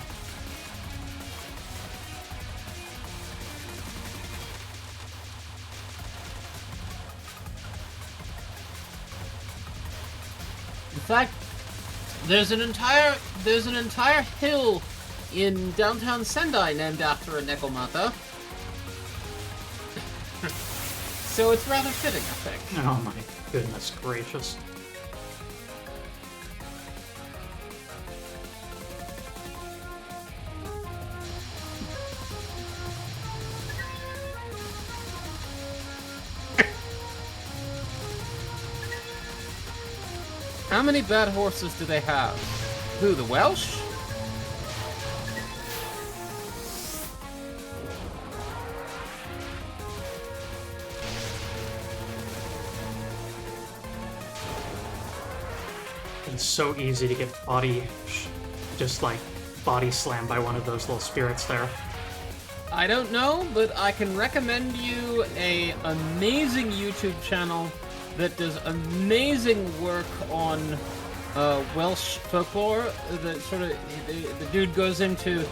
In fact, there's an entire hill in downtown Sendai named after a Nekomata. So it's rather fitting, I think. Oh my goodness gracious. How many bad horses do they have? Who, the Welsh? It's so easy to get just like body slammed by one of those little spirits there. I don't know, but I can recommend you a amazing YouTube channel that does amazing work on Welsh folklore. The dude goes into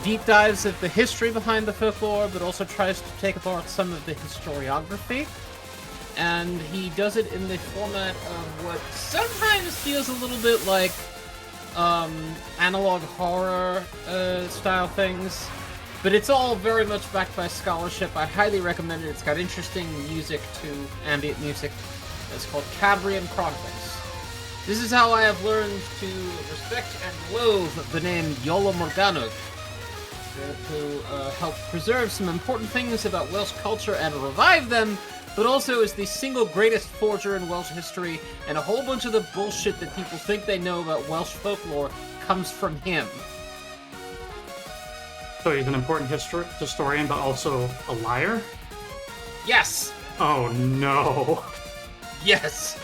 deep dives of the history behind the folklore, but also tries to take apart some of the historiography. And he does it in the format of what sometimes feels a little bit like analog horror style things. But it's all very much backed by scholarship. I highly recommend it. It's got interesting music to ambient music. It's called Cambrian Chronicles. This is how I have learned to respect and loathe the name Iolo Morganwg, to help preserve some important things about Welsh culture and revive them, but also is the single greatest forger in Welsh history, and a whole bunch of the bullshit that people think they know about Welsh folklore comes from him. So he's an important historian, but also a liar? Yes! Oh no. Yes!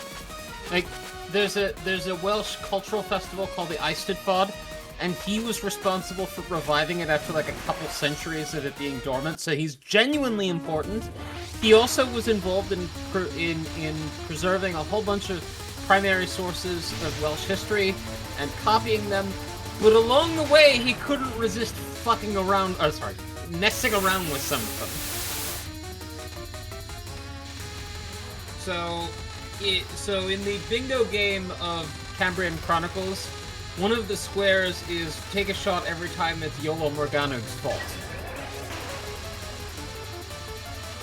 Like, there's a Welsh cultural festival called the Eisteddfod, and he was responsible for reviving it after like a couple centuries of it being dormant, so he's genuinely important. He also was involved in preserving a whole bunch of primary sources of Welsh history and copying them, but along the way he couldn't resist messing around with some of them. So in the bingo game of Cambrian Chronicles, one of the squares is take a shot every time it's Iolo Morganwg's fault.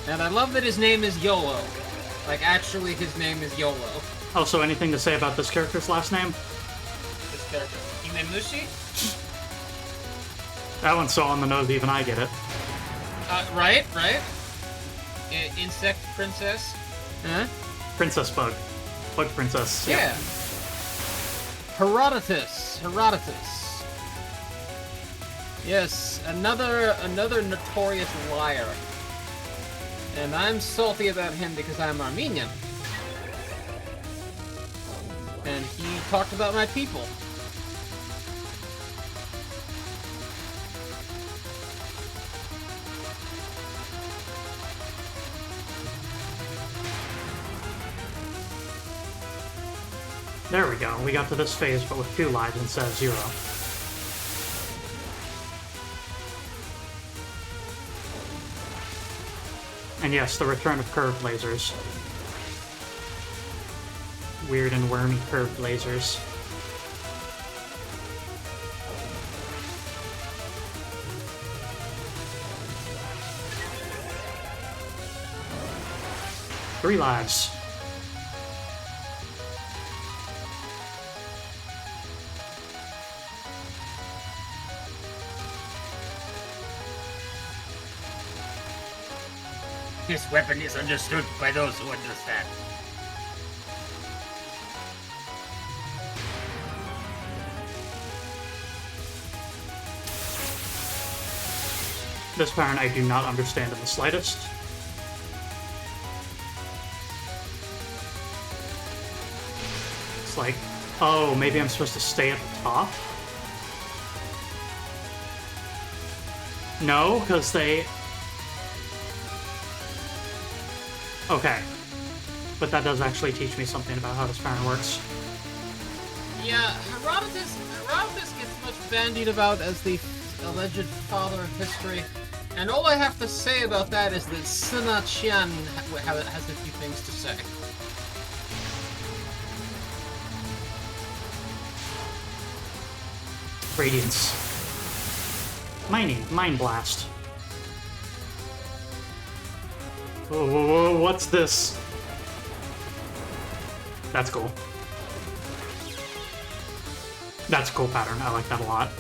And I love that his name is YOLO. Like, actually, his name is YOLO. Also, anything to say about this character's last name? This character. Imemushi? That one's so on the nose, even I get it. Right? Insect princess? Huh? Princess Bug. Bug Princess. Yeah. Herodotus. Yes, another notorious liar. And I'm salty about him because I'm Armenian. And he talked about my people. There we go. We got to this phase, but with 2 lives instead of 0. And yes, the return of curved lasers. Weird and wormy curved lasers. Three lives. This weapon is understood by those who understand. This pattern I do not understand in the slightest. It's like, oh, maybe I'm supposed to stay at the top? No, because they... Okay. But that does actually teach me something about how this pattern works. Yeah, Herodotus gets much bandied about as the alleged father of history, and all I have to say about that is that Sima Qian has a few things to say. Radiance. Mining. Mine Blast. Whoa, whoa, whoa, what's this? That's cool. That's a cool pattern. I like that a lot.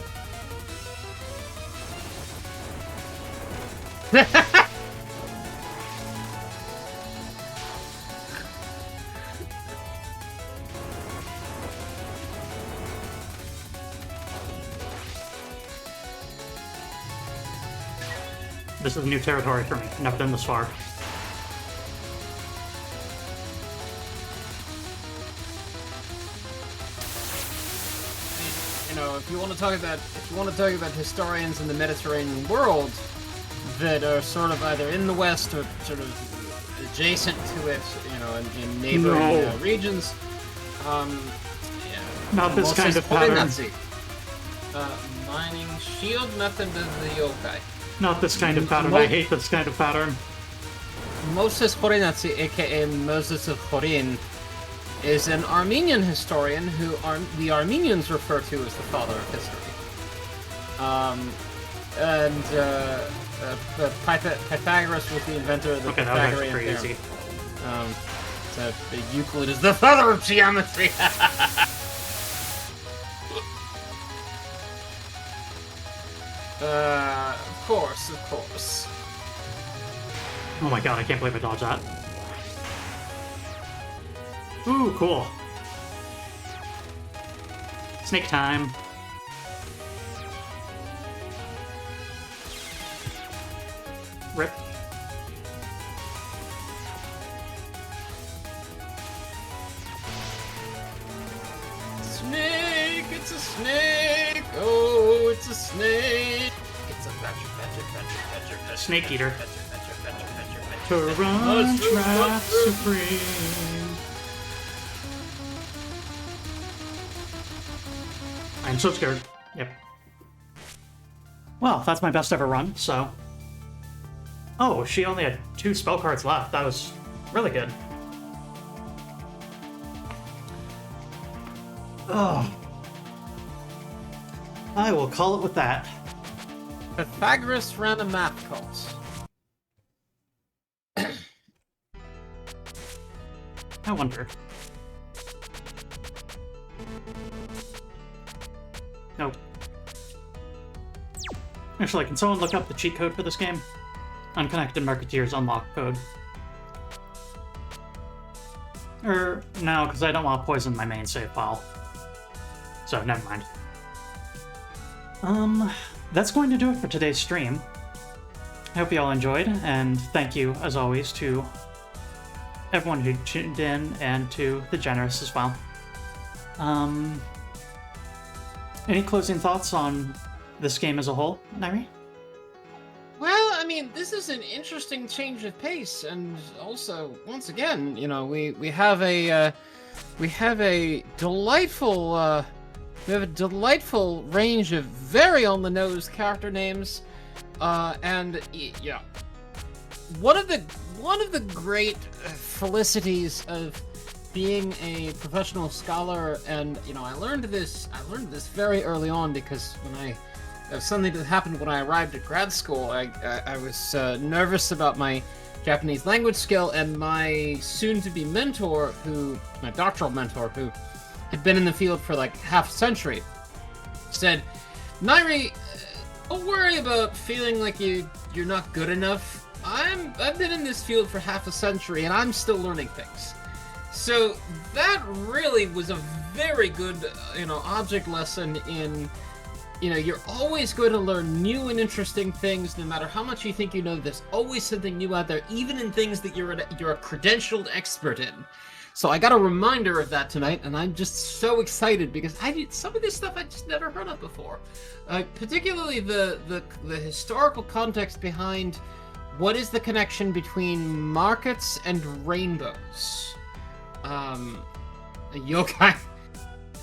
This is new territory for me. Never been this far. You know, if you want to talk about historians in the Mediterranean world that are sort of either in the West or sort of adjacent to it, you know, in neighboring regions, yeah. Not this kind of pattern. Mining shield method of the yokai. Not this kind of pattern. I hate this kind of pattern. Moses Horinatsi, aka Moses of Horin, is an Armenian historian who the Armenians refer to as the father of history. Pythagoras was the inventor of the Pythagorean theorem. Easy. So Euclid is the father of geometry. Of course. Oh my god, I can't believe I dodged that. Ooh, cool. Snake time. Rip. Snake! It's a snake! Oh, it's a snake! It's a badger. Snake eater. Badger. Trap Supreme. I'm so scared. Yep. Well, that's my best ever run, so... Oh, she only had 2 spell cards left. That was really good. Oh. I will call it with that. Pythagoras ran a math cult. I wonder. Nope. Actually, can someone look up the cheat code for this game? Unconnected Marketeers unlock code. No, because I don't want to poison my main save file. So, never mind. That's going to do it for today's stream. I hope you all enjoyed, and thank you, as always, to everyone who tuned in, and to the generous as well. Any closing thoughts on this game as a whole, Nyri? Well, I mean, this is an interesting change of pace, and also, once again, you know, we have a delightful range of very on the nose character names, and yeah, one of the great felicities of being a professional scholar, and you know, I learned this very early on, because when something that happened when I arrived at grad school. I was nervous about my Japanese language skill, and my soon-to-be mentor, my doctoral mentor, who had been in the field for like half a century, said, "Nyri, don't worry about feeling like you're not good enough. I've been in this field for half a century, and I'm still learning things." So that really was a very good, object lesson in You know, you're always going to learn new and interesting things, no matter how much you think you know. There's always something new out there, even in things that you're a credentialed expert in. So I got a reminder of that tonight, and I'm just so excited because some of this stuff I just never heard of before. Particularly the historical context behind what is the connection between markets and rainbows. Yokai.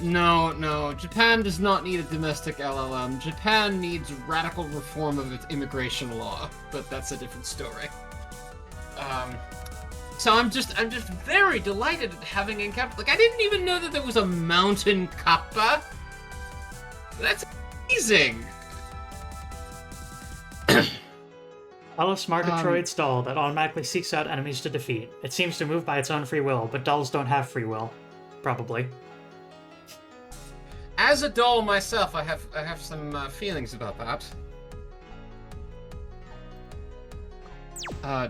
No, Japan does not need a domestic LLM. Japan needs radical reform of its immigration law, but that's a different story. So I'm just very delighted at having encountered. Like, I didn't even know that there was a mountain kappa. That's amazing. Ellis Marketroid's doll that automatically seeks out enemies to defeat. It seems to move by its own free will, but dolls don't have free will. Probably. As a doll myself, I have some feelings about that.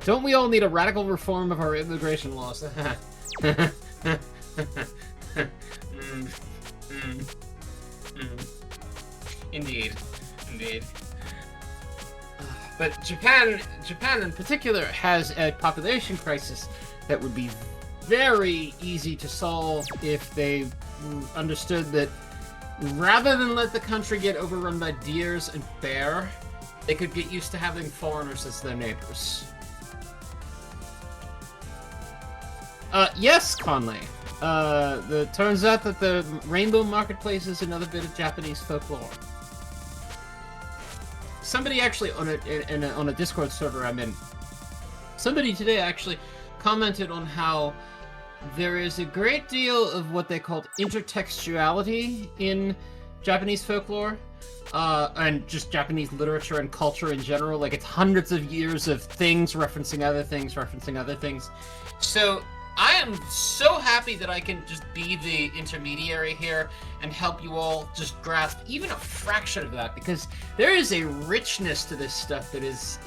Don't we all need a radical reform of our immigration laws? Indeed. But Japan in particular has a population crisis that would be very easy to solve if they understood that rather than let the country get overrun by deers and bear, they could get used to having foreigners as their neighbors. Yes, Conley. It turns out that the Rainbow Marketplace is another bit of Japanese folklore. Somebody actually on a Discord server I'm in, somebody today actually commented on how there is a great deal of what they called intertextuality in Japanese folklore, and just Japanese literature and culture in general. Like, it's hundreds of years of things referencing other things, So I am so happy that I can just be the intermediary here and help you all just grasp even a fraction of that, because there is a richness to this stuff that is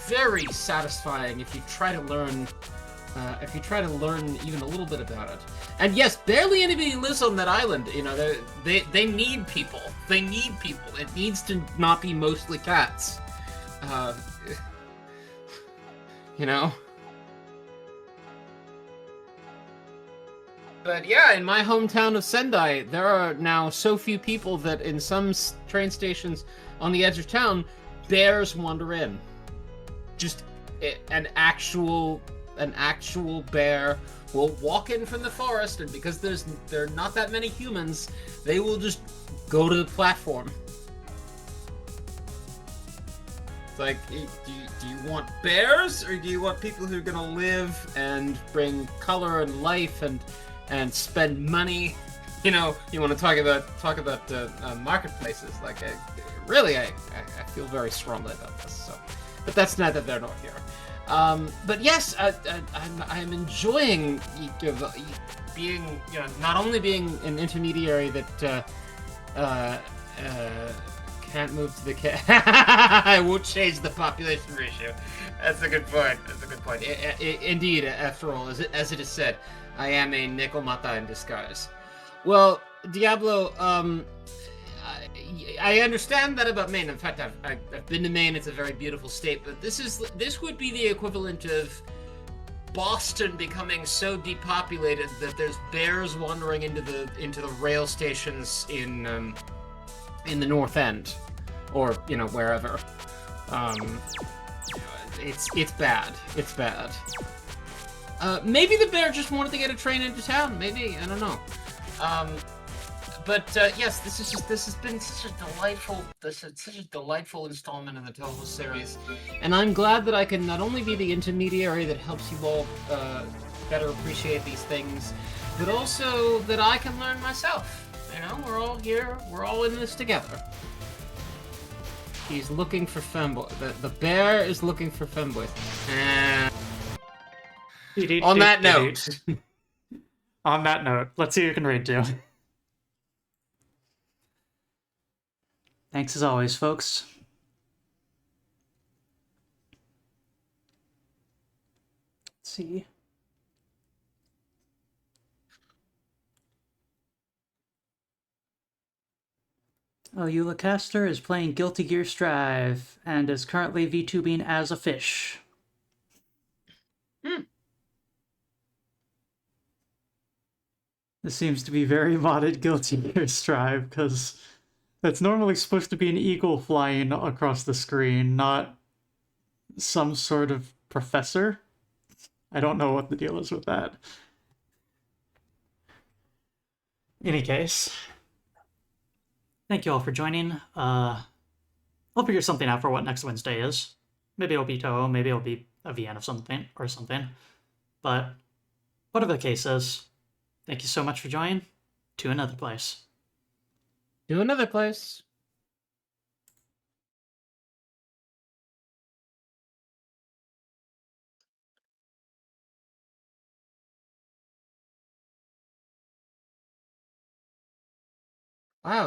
very satisfying if you try to learn. If you try to learn even a little bit about it. And yes, barely anybody lives on that island. You know, they need people. They need people. It needs to not be mostly cats. You know? But yeah, in my hometown of Sendai, there are now so few people that in some train stations on the edge of town, bears wander in. Just an actual bear will walk in from the forest, and because there are not that many humans, they will just go to the platform. It's like, do you want bears, or do you want people who are gonna live and bring color and life and spend money? You know, you want to talk about marketplaces. Like, I feel very strongly about this. So, but that's neither there nor here. But yes, I'm enjoying being, you know, not only being an intermediary that can't move to the I won't change the population ratio. That's a good point. Indeed, after all, as it is said, I am a Nekomata in disguise. Well, Diablo, I understand that about Maine. In fact, I've been to Maine. It's a very beautiful state. But this would be the equivalent of Boston becoming so depopulated that there's bears wandering into the rail stations in the North End, or, you know, wherever. It's bad. It's bad. Maybe the bear just wanted to get a train into town. Maybe, I don't know. But yes, this has been such a delightful installment in the Touhou series, and I'm glad that I can not only be the intermediary that helps you all better appreciate these things, but also that I can learn myself. You know, we're all here, we're all in this together. He's looking for femboy. The bear is looking for femboys. On that note. On that note, let's see who can read to. Thanks as always, folks. Let's see. Oh, Eulacaster is playing Guilty Gear Strive and is currently VTubing as a fish. This seems to be very modded Guilty Gear Strive, because that's normally supposed to be an eagle flying across the screen, not some sort of professor. I don't know what the deal is with that. In any case, thank you all for joining. I'll figure something out for what next Wednesday is. Maybe it'll be Touhou, maybe it'll be a VN of something or something. But whatever the case is, thank you so much for joining. To another place. To another place. Wow.